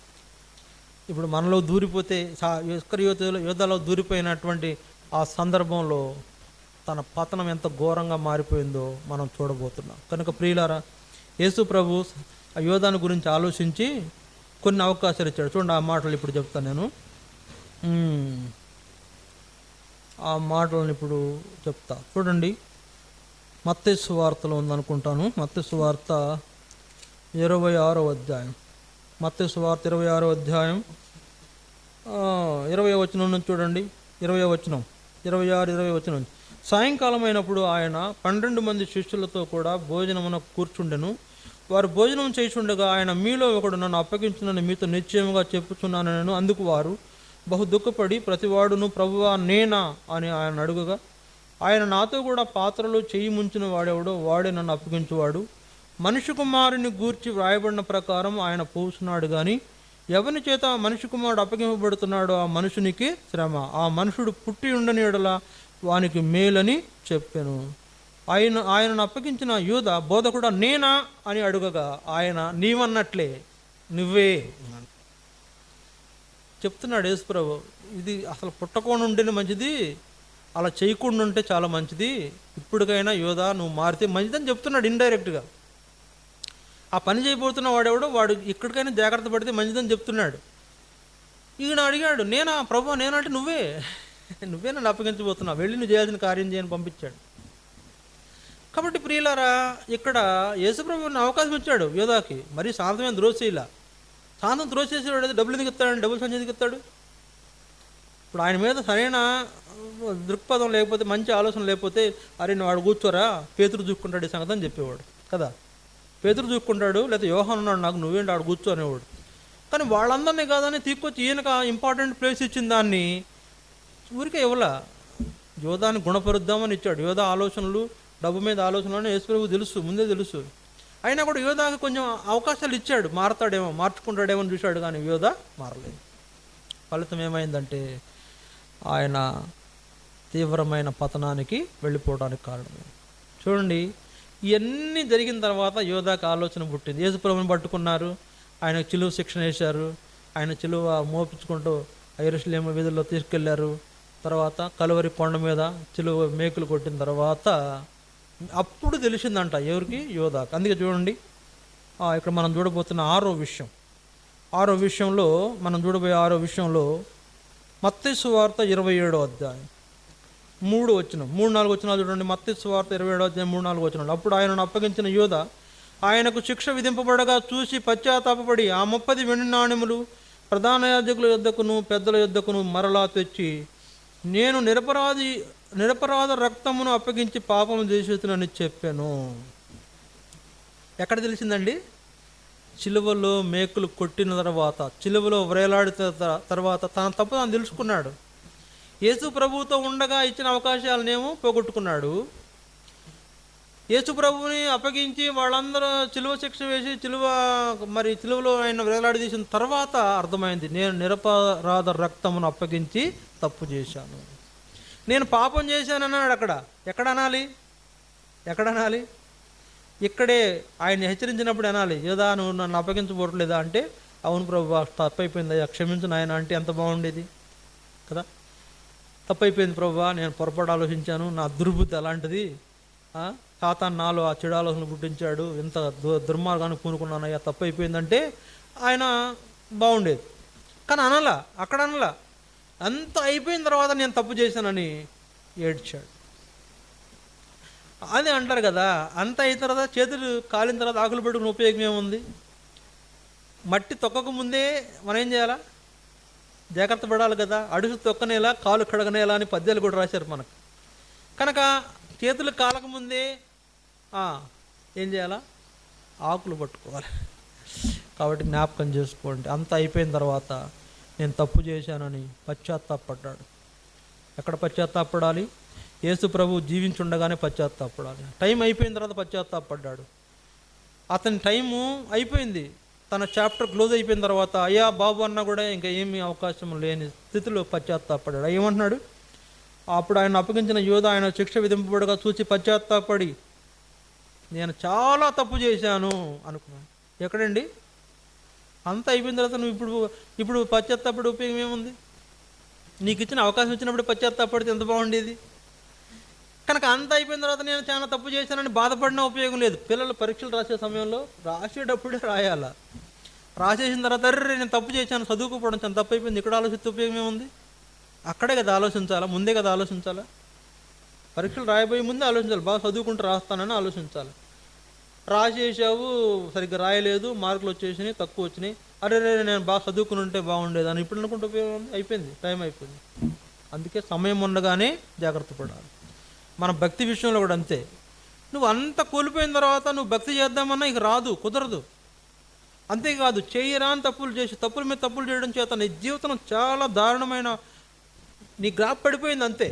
ఇప్పుడు మనలో దూరిపోతే యోధలో దూరిపోయినటువంటి ఆ సందర్భంలో తన పతనం ఎంత ఘోరంగా మారిపోయిందో మనం చూడబోతున్నాం. కనుక ప్రియులారా, యేసు ప్రభు ఆ యోధాను గురించి ఆలోచించి కొన్ని అవకాశాలు ఇచ్చాడు. చూడండి, ఆ మాటలు ఇప్పుడు చెప్తాను నేను. ఆ మాటలను ఇప్పుడు చెప్తా. చూడండి, మత్తయి సువార్తలో ఉందనుకుంటాను. మత్తయి సువార్త 26వ అధ్యాయం. మత్తయి సువార్త 26వ అధ్యాయం 20వ వచనం నుంచి చూడండి. 20వ వచనం, 26, 20వ వచనం. సాయంకాలం అయినప్పుడు ఆయన 12 మంది శిష్యులతో కూడా భోజనమున కూర్చుండెను. వారు భోజనం చేయుచుండగా ఆయన, మీలో ఒకడు నన్ను అప్పగించునని మీతో నిశ్చయముగా చెప్పుచున్నాను నేను. అందుకు వారు బహు దుఃఖపడి, ప్రతివాడును ప్రభువా నేనా అని ఆయన అడుగగా, ఆయన, నాతో కూడా పాత్రలో చెయ్యి ముంచిన వాడెవడో వాడే నన్ను అప్పగించువాడు. మనిషి కుమారుని గూర్చి వ్రాయబడిన ప్రకారం ఆయన పోస్తున్నాడు, కానీ ఎవరి చేత మనిషి కుమారుడు అప్పగింపబడుతున్నాడో ఆ మనుషునికి శ్రమ. ఆ మనుషుడు పుట్టి ఉండని ఎడల వానికి మేలని చెప్పాను. ఆయనను అప్పగించిన యూద, బోధకుడా నేనా అని అడుగగా ఆయన, నీవన్నట్లే, నువ్వే చెప్తున్నాడు యేసుప్రభు. ఇది అసలు పుట్టకుండా ఉంటేనే మంచిది, అలా చేయకుండా ఉంటే చాలా మంచిది. ఇప్పటికైనా యూద నువ్వు మారితే మంచిదని చెప్తున్నాడు ఇండైరెక్ట్గా. ఆ పని చేయబోతున్న వాడెవడో వాడు ఇక్కడికైనా జాగ్రత్త పడితే మంచిదని చెప్తున్నాడు. ఈయన అడిగాడు, నేనా ప్రభు? నేనంటే నువ్వే నన్ను అప్పగించబోతున్నావు, వెళ్ళి నువ్వు చేయాల్సిన కార్యం చేయని పంపించాడు. కాబట్టి ప్రియులారా, ఇక్కడ యేసుప్రభుని అవకాశం ఇచ్చాడు యోధాకి. మరి శాంతమైన ద్రోసేలా, శాంతం ద్రోసేసేవాడు అయితే డబ్బులు ఎందుకు ఇస్తాడు? డబ్బులు సంచి ఎందుకు ఇస్తాడు? ఇప్పుడు ఆయన మీద సరైన దృక్పథం లేకపోతే, మంచి ఆలోచన లేకపోతే, అరే నువ్వు వాడు కూర్చోరా, పేతురు చూసుకుంటాడు ఈ సంగతి అని చెప్పేవాడు కదా. పేతురు చూసుకుంటాడు, లేకపోతే యోహాను ఉన్నాడు, నాకు నువ్వేంటి ఆడు కూర్చో అనేవాడు. కానీ వాళ్ళందరినీ కాదని తీసుకొచ్చి ఈయనకు ఇంపార్టెంట్ ప్లేస్ ఇచ్చిన దాన్ని ఊరికే ఇవ్వలా. యోధాని గుణపరుద్దామని ఇచ్చాడు. యోధా ఆలోచనలు, డబ్బు మీద ఆలోచనలు యేసుప్రభువు తెలుసు, ముందే తెలుసు. అయినా కూడా యోధాకి కొంచెం అవకాశాలు ఇచ్చాడు, మారతాడేమో, మార్చుకుంటాడేమో అని చూశాడు. కానీ యోధా మారలేదు. ఫలితం ఏమైందంటే ఆయన తీవ్రమైన పతనానికి వెళ్ళిపోవడానికి కారణం. చూడండి, ఇవన్నీ జరిగిన తర్వాత యోధాకి ఆలోచన పుట్టింది. యేసుప్రభుని పట్టుకున్నారు, ఆయనకు చిలువ శిక్షణ వేశారు, ఆయన చిలువ మోపించుకుంటూ యెరూషలేము వీధుల్లో తీసుకెళ్లారు. తర్వాత కలువరి కొండ మీద చిలువ మేకులు కొట్టిన తర్వాత అప్పుడు తెలిసిందంట ఎవరికి? యోధాకి. అందుకే చూడండి, ఇక్కడ మనం చూడబోతున్న ఆరో విషయంలో మనం చూడబోయే ఆరో విషయంలో మత్తయి సువార్త 27వ అధ్యాయం 3-4 వచనాలు చూడండి. మత్తయి సువార్త 27వ అధ్యాయం 3-4 వచనాలు. అప్పుడు ఆయనను అప్పగించిన యోధ ఆయనకు శిక్ష విధింపబడగా చూసి పశ్చాత్తాపపడి ఆ 30 వెండి నాణెములు ప్రధాన యాజకుల యొద్దకును పెద్దల యొద్దకును మరలా తెచ్చి, నేను నిరపరాధి నిరపరాధ రక్తమును అప్పగించి పాపము చేసేతునని చెప్పాను. ఎక్కడ తెలిసిందండి? చిలువలో మేకులు కొట్టిన తర్వాత, చిలువలో వ్రేలాడిన తర్వాత తన తప్పు తాను తెలుసుకున్నాడు. యేసు ప్రభువుతో ఉండగా ఇచ్చిన అవకాశాలనేమో పోగొట్టుకున్నాడు. యేసు ప్రభువుని అప్పగించి వాళ్ళందరూ చిలువ శిక్ష వేసి చిలువలో ఆయన వేలాడి తీసిన తర్వాత అర్థమైంది, నేను నిరపరాధ రక్తమును అప్పగించి తప్పు చేశాను, నేను పాపం చేశాను అన్నాడు. ఎక్కడ అనాలి? ఇక్కడే ఆయన హెచ్చరించినప్పుడు అనాలి, ఏదా నువ్వు నన్ను అప్పగించబోట్లేదా అంటే, అవును ప్రభు తప్పైపోయింది క్షమించు నాయన అంటే ఎంత బాగుండేది కదా. తప్పైపోయింది ప్రభు, నేను పొరపాటు ఆలోచించాను, నా దుర్బుద్ధి అలాంటిది, సాతాను నాలో ఆ చెడు ఆలోచనలు పుట్టించాడు, ఎంత దుర్మార్గాన్ని పూనుకున్నానయ్యా, తప్పైపోయిందంటే ఆయన బాగుండేది. కానీ అక్కడ అనలా. అంత అయిపోయిన తర్వాత నేను తప్పు చేశానని ఏడ్చాడు. అది అంటారు కదా, అంత అయిన తర్వాత చేతులు కాలిన తర్వాత ఆకులు పెట్టుకుని ఉపయోగం ఏముంది? మట్టి తొక్కక ముందే మనం ఏం చేయాలా? జాగ్రత్త పడాలి కదా. అడుగు తొక్కనేలా కాలు కడగనేలా అని పద్యాలు కూడా రాశారు మనకు. కనుక చేతులు కాలకముందే ఏం చేయాలా? ఆకులు పట్టుకోవాలి. కాబట్టి జ్ఞాపకం చేసుకోండి. అంత అయిపోయిన తర్వాత నేను తప్పు చేశానని పశ్చాత్తాపడ్డాడు. ఎక్కడ పశ్చాత్తాపడాలి? యేసు ప్రభు జీవించుండగానే పశ్చాత్తాపడాలి. టైం అయిపోయిన తర్వాత పశ్చాత్తాపడ్డాడు. అతని టైము అయిపోయింది, తన చాప్టర్ క్లోజ్ అయిపోయిన తర్వాత అయ్యా బాబు అన్నా కూడా ఇంకా ఏమీ అవకాశం లేని స్థితిలో పశ్చాత్తాపడ్డాడు. ఏమంటున్నాడు? అప్పుడు ఆయన అప్పగించిన యోధ ఆయన శిక్ష విధింపబడగా చూసి పశ్చాత్తాపడి నేను చాలా తప్పు చేశాను అనుకున్నాను. ఎక్కడండి? అంత అయిపోయిన తర్వాత నువ్వు ఇప్పుడు పశ్చాత్తాపడి ఉపయోగం ఏముంది? నీకు ఇచ్చిన అవకాశం ఇచ్చినప్పుడు పశ్చాత్తాపడితే ఎంత బాగుండేది. కనుక అంత అయిపోయిన తర్వాత నేను చాలా తప్పు చేశానని బాధపడినా ఉపయోగం లేదు. పిల్లలు పరీక్షలు రాసే సమయంలో రాసేటప్పుడే రాయాల. రాసేసిన తర్వాత అర్రే నేను తప్పు చేశాను, చదువుకోవడం చాలా తప్పు అయిపోయింది, ఇక్కడ ఆలోచిస్తే ఉపయోగం ఏముంది? అక్కడే కదా ఆలోచించాలా, ముందే కదా ఆలోచించాలా. పరీక్షలు రాయబోయే ముందే ఆలోచించాలి, బాగా చదువుకుంటూ రాస్తానని ఆలోచించాలి. రాసేసావు, సరిగ్గా రాయలేదు, మార్కులు వచ్చేసినాయి, తక్కువ వచ్చినాయి, అరే నేను బాగా చదువుకుని ఉంటే బాగుండేది అని ఇప్పుడు అనుకుంటే ఉపయోగం ఉంది? అయిపోయింది, టైం అయిపోయింది. అందుకే సమయం ఉండగానే జాగ్రత్త పడాలి. మన భక్తి విషయంలో కూడా అంతే. నువ్వు అంత కోల్పోయిన తర్వాత నువ్వు భక్తి చేద్దామన్నా ఇక రాదు, కుదరదు. అంతేకాదు, చేయరాని తప్పులు చేసి తప్పుల మీద తప్పులు చేయడం చేత నీ జీవితం చాలా దారుణమైన, నీ గ్రాఫ్ పడిపోయింది. అంతే,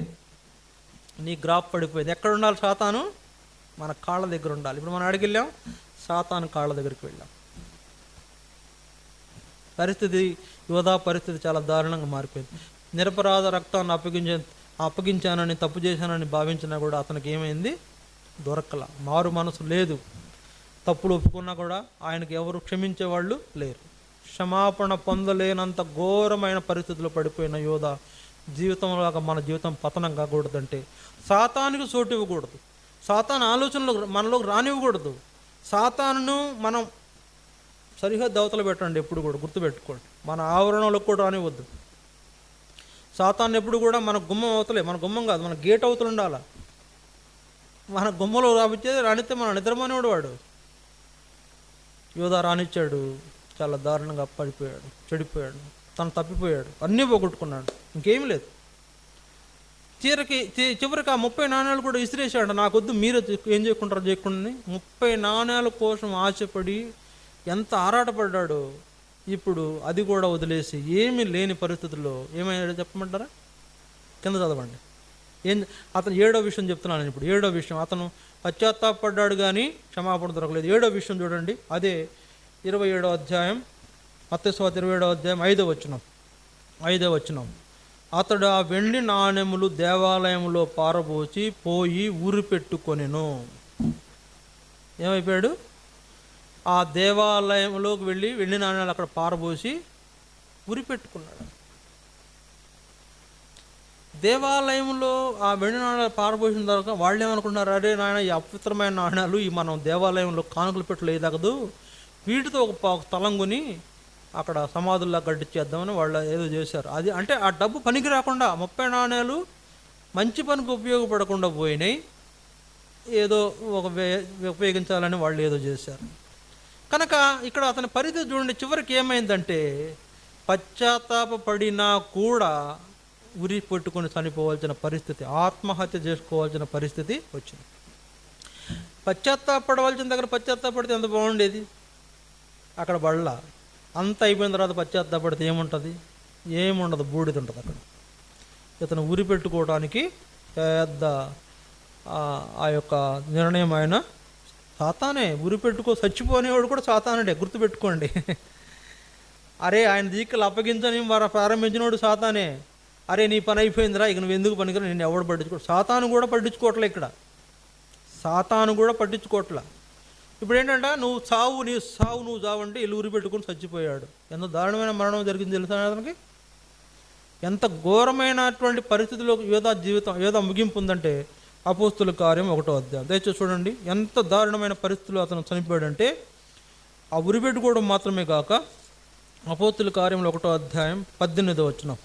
నీ గ్రాఫ్ పడిపోయింది. ఎక్కడ ఉండాలి? సాతాను మన కాళ్ళ దగ్గర ఉండాలి. ఇప్పుడు మనం అడిగిళ్ళాం, సాతాను కాళ్ళ దగ్గరికి వెళ్ళాం. యోధా పరిస్థితి చాలా దారుణంగా మారిపోయింది. నిరపరాధ రక్తాన్ని అప్పగించానని తప్పు చేశానని భావించినా కూడా అతనికి ఏమైంది? దొరకల. మారు మనసు లేదు. తప్పులు ఒప్పుకున్నా కూడా ఆయనకి ఎవరు క్షమించేవాళ్ళు లేరు. క్షమాపణ పొందలేనంత ఘోరమైన పరిస్థితుల్లో పడిపోయిన యోధ జీవితంలాగా మన జీవితం పతనం కాకూడదంటే సాతానుకు చోటు ఇవ్వకూడదు. సాతాను ఆలోచనలు మనలోకి రానివ్వకూడదు. సాతానును మనం సరిహద్దు అవతల పెట్టండి. ఎప్పుడు కూడా గుర్తుపెట్టుకోండి, మన ఆవరణలోకి కూడా రానివ్వద్దు. సాతాను ఎప్పుడు కూడా మన గుమ్మం అవతలే, మన గుమ్మం కాదు, మన గేట్ అవతల ఉండాలి. మన గుమ్మలో రానిస్తే మన నిద్రమానేవాడు వాడు. యోధ రానిచ్చాడు, చాలా దారుణంగా పడిపోయాడు, చెడిపోయాడు, తను తప్పిపోయాడు, అన్నీ పోగొట్టుకున్నాడు, ఇంకేం లేదు. చివరికి ఆ 30 నాణ్యాలు కూడా ఇసిరేసాడు. నాకొద్దు, మీరే ఏం చేయకుంటారో చేయకుండా 30 నాణ్యాల కోసం ఆశపడి ఎంత ఆరాటపడ్డాడో. ఇప్పుడు అది కూడా వదిలేసి ఏమీ లేని పరిస్థితుల్లో ఏమైనా చెప్పమంటారా? కింద చదవండి. అతను 7వ విషయం చెప్తున్నాను ఇప్పుడు. 7వ విషయం, అతను పశ్చాత్తాపడ్డాడు కానీ క్షమాపణ దొరకలేదు. 7వ విషయం చూడండి, అదే 27వ అధ్యాయం, మత్తయి సువార్త 27వ అధ్యాయం 5వ వచనం. అతడు ఆ వెండి నాణెములు దేవాలయంలో పారబోసి పోయి ఊరి పెట్టుకొనెను. ఏమైపోయాడు? ఆ దేవాలయంలోకి వెళ్ళి వెండి నాణ్యాలు అక్కడ పారబోసి ఉరి పెట్టుకున్నాడు. దేవాలయంలో ఆ వెండి నాణ్యాలు పారబోసిన తర్వాత వాళ్ళు ఏమనుకుంటున్నారు? అరే నాయన, ఈ అపవిత్రమైన నాణ్యాలు ఈ మనం దేవాలయంలో కానుకలు పెట్టలేదగదు, వీటితో ఒక స్థలం కొని అక్కడ సమాధుల్లా గడ్డిచ్చేద్దామని వాళ్ళు ఏదో చేశారు. అది అంటే ఆ డబ్బు పనికి రాకుండా 30 నాణ్యాలు మంచి పనికి ఉపయోగపడకుండా పోయినాయి, ఏదో ఒక ఉపయోగించాలని వాళ్ళు ఏదో చేశారు. కనుక ఇక్కడ అతని పరిస్థితి చూడండి. చివరికి ఏమైందంటే పశ్చాత్తాపడినా కూడా ఉరి పెట్టుకొని చనిపోవాల్సిన పరిస్థితి, ఆత్మహత్య చేసుకోవాల్సిన పరిస్థితి వచ్చింది. పశ్చాత్తాపడవలసిన దగ్గర పశ్చాత్తాపడితే ఎంత బాగుండేది. అక్కడ బళ్ళ అంత అయిపోయిన తర్వాత పశ్చాత్తాపడితే ఏముంటుంది? ఏముండదు, బూడిద ఉంటుంది అక్కడ. ఇతను ఉరి పెట్టుకోవడానికి పెద్ద ఆ యొక్క నిర్ణయం ఆయన సాతానే. ఉరి పెట్టుకో చచ్చిపోనేవాడు కూడా సాతానుడే, గుర్తుపెట్టుకోండి. అరే ఆయన దీక్కలు అప్పగించని ప్రారంభించినవాడు సాతానే. అరే నీ పని అయిపోయిందిరా, ఇక నువ్వు ఎందుకు పనికిరా, నేను ఎవడు పట్టించుకో. సాతాను కూడా పట్టించుకోవట్లే ఇక్కడ, సాతాను కూడా పట్టించుకోవట్లా. ఇప్పుడు ఏంటంటే నువ్వు చావు అంటే ఇల్లు ఉరి పెట్టుకుని చచ్చిపోయాడు. ఎంత దారుణమైన మరణం జరిగింది తెలుసా అతనికి. ఎంత ఘోరమైనటువంటి పరిస్థితిలో యోధా ముగింపు ఉందంటే అపోస్తుల కార్యం 1వ అధ్యాయం దయచేసి చూడండి. ఎంత దారుణమైన పరిస్థితిలో అతను చనిపోయాడంటే ఆ ఉరి పెట్టుకోవడం మాత్రమే కాక అపోస్తుల కార్యంలో 1వ అధ్యాయం 18వ వచనం.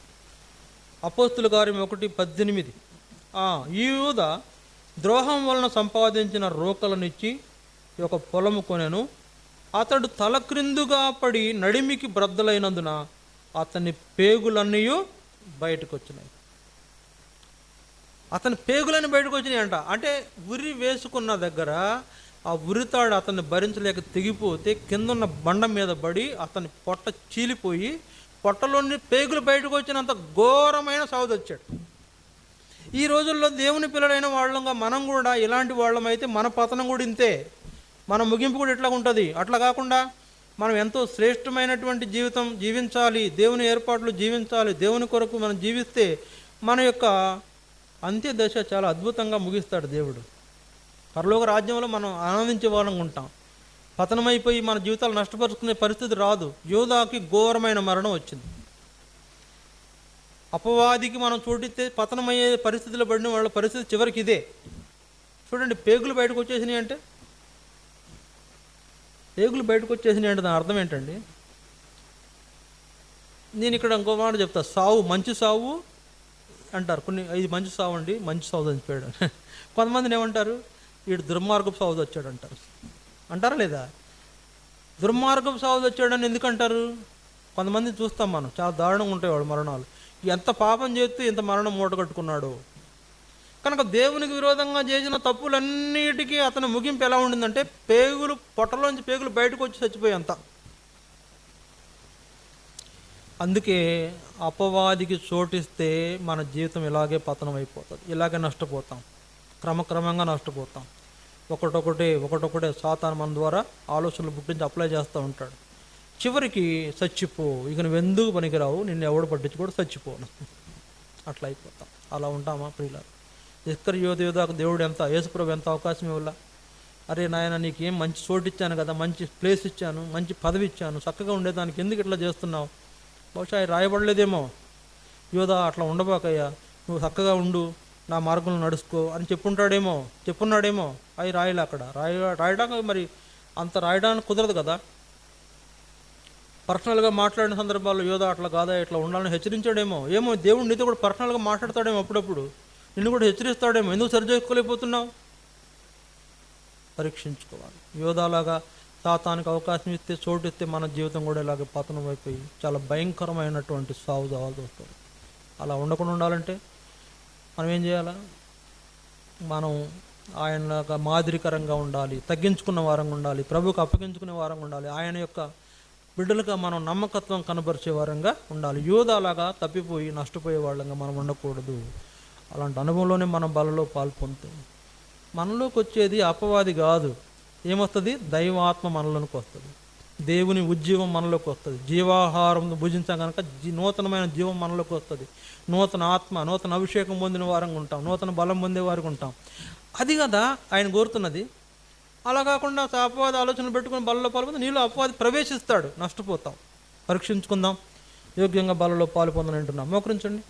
అపోస్తుల కార్యం 1:18. ఈ యూదా ద్రోహం వలన సంపాదించిన రోకలనిచ్చి ఒక పొలము కొనెను. అతడు తల క్రిందుగా పడి నడిమికి బ్రద్దలైనందున అతని పేగులన్నీ బయటకు వచ్చినాయి. అతని పేగులన్నీ బయటకు వచ్చినాయి అంట. అంటే ఉరి వేసుకున్న దగ్గర ఆ ఉరితాడు అతన్ని భరించలేక తెగిపోతే కిందన్న బండ మీద పడి అతని పొట్ట చీలిపోయి పొట్టలోని పేగులు బయటకు వచ్చినంత ఘోరమైన సావు వచ్చాడు. ఈ రోజుల్లో దేవుని పిల్లలైన వాళ్ళంగా మనం కూడా ఇలాంటి వాళ్ళమైతే మన పతనం కూడా ఇంతే, మన ముగింపు కూడా ఇట్లా ఉంటుంది. అట్లా కాకుండా మనం ఎంతో శ్రేష్టమైనటువంటి జీవితం జీవించాలి, దేవుని ఏర్పాట్లు జీవించాలి, దేవుని కొరకు మనం జీవిస్తే మన యొక్క అంత్య దశ చాలా అద్భుతంగా ముగిస్తాడు దేవుడు. పరలోక రాజ్యంలో మనం ఆనందించే వాళ్ళంగా ఉంటాం. పతనమైపోయి మన జీవితాలు నష్టపరుచుకునే పరిస్థితి రాదు. యోధాకి ఘోరమైన మరణం వచ్చింది. అపవాదికి మనం చోటిస్తే పతనమయ్యే పరిస్థితిలో పడిన వాళ్ళ పరిస్థితి చివరికి ఇదే. చూడండి, పేగులు బయటకు వచ్చేసినాయి అంటే, పేగులు బయటకు వచ్చేసినాయి అంటే దాని అర్థం ఏంటండి? నేను ఇక్కడ ఇంకో మాట చెప్తా. సావు, మంచి సావు అంటారు కొన్ని. ఇది మంచి సావు అండి, మంచి సావు చనిపోయాడు. కొంతమందిని ఏమంటారు, వీడు దుర్మార్గపు సావు వచ్చాడు అంటారు. అంటారా లేదా? దుర్మార్గపు సావు వచ్చాడని ఎందుకంటారు? కొంతమంది చూస్తాం మనం, చాలా దారుణంగా ఉంటాయి వాడు మరణాలు. ఎంత పాపం చేస్తే ఇంత మరణం మూటగట్టుకున్నాడు. కనుక దేవునికి విరోధంగా చేసిన తప్పులన్నిటికీ అతని ముగింపు ఎలా ఉండిందంటే పేగులు, పొట్టలోంచి పేగులు బయటకు వచ్చి చచ్చిపోయేంత. అందుకే అపవాదికి చోటిస్తే మన జీవితం ఇలాగే పతనం అయిపోతుంది, ఇలాగే నష్టపోతాం, క్రమక్రమంగా నష్టపోతాం. ఒకటొకటే సాతాను మన ద్వారా ఆలోచనలు పుట్టించి అప్లై చేస్తూ ఉంటాడు. చివరికి చచ్చిపో, ఇక నువ్వు ఎందుకు పనికిరావు, నిన్ను ఎవడు పట్టించుకోడు, చచ్చిపోను, అట్లా అయిపోతాం. అలా ఉంటామా ప్రియులారా? యోధాకు దేవుడు యేసుప్రభు ఎంత అవకాశం ఇవ్వాల. అరే నాయన, నీకేం మంచి చోటు ఇచ్చాను కదా, మంచి ప్లేస్ ఇచ్చాను, మంచి పదవి ఇచ్చాను, చక్కగా ఉండేదానికి ఎందుకు ఇట్లా చేస్తున్నావు? బహుశా రాయబడలేదేమో, యోధా అట్లా ఉండబాకయ్యా, నువ్వు చక్కగా ఉండు, నా మార్గంలో నడుచుకో అని చెప్పున్నాడేమో. అవి రాయలే అక్కడ. రాయడానికి మరి అంత రాయడానికి కుదరదు కదా. పర్సనల్గా మాట్లాడిన సందర్భాల్లో యోధా అట్లా కాదా, ఇట్లా ఉండాలని హెచ్చరించాడేమో. దేవుడు నీతో కూడా పర్సనల్గా మాట్లాడతాడేమో, అప్పుడప్పుడు నిన్ను కూడా హెచ్చరిస్తాడేమో. ఎందుకు సరి చేసుకోలేకపోతున్నావు? పరీక్షించుకోవాలి. యోధాలాగా సాతానికి అవకాశం ఇస్తే, చోటు ఇస్తే మన జీవితం కూడా ఇలాగ పతనం అయిపోయి చాలా భయంకరమైనటువంటి సాగు చావాల్సి వస్తుంది. అలా ఉండకుండా ఉండాలంటే మనం ఏం చేయాలా? మనం ఆయనలాగా మాదిరికరంగా ఉండాలి, తగ్గించుకున్న వారంగా ఉండాలి, ప్రభుకు అప్పగించుకునే వారంగా ఉండాలి, ఆయన యొక్క బిడ్డలుగా మనం నమ్మకత్వం కనబరిచే వారంగా ఉండాలి. యోధాలాగా తప్పిపోయి నష్టపోయే వాళ్ళంగా మనం ఉండకూడదు. అలాంటి అనుభవంలోనే మనం బలలో పాల్పొందుతాం. మనలోకి వచ్చేది అపవాది కాదు, ఏమొస్తుంది? దైవాత్మ మనలోకి వస్తుంది, దేవుని ఉజ్జీవం మనలోకి వస్తుంది. జీవాహారం భుజించాం కనుక నూతనమైన జీవం మనలోకి వస్తుంది. నూతన ఆత్మ, నూతన అభిషేకం పొందిన వారంగా ఉంటాం, నూతన బలం పొందే వారికి ఉంటాం. అది కదా ఆయన కోరుతున్నది. అలా కాకుండా అపవాది ఆలోచనలు పెట్టుకుని బలలో పాల్పొంది నీలో అపవాది ప్రవేశిస్తాడు, నష్టపోతాం. పరీక్షించుకుందాం, యోగ్యంగా బలలో పాలు పొందని అంటున్నాం. మోకరించండి.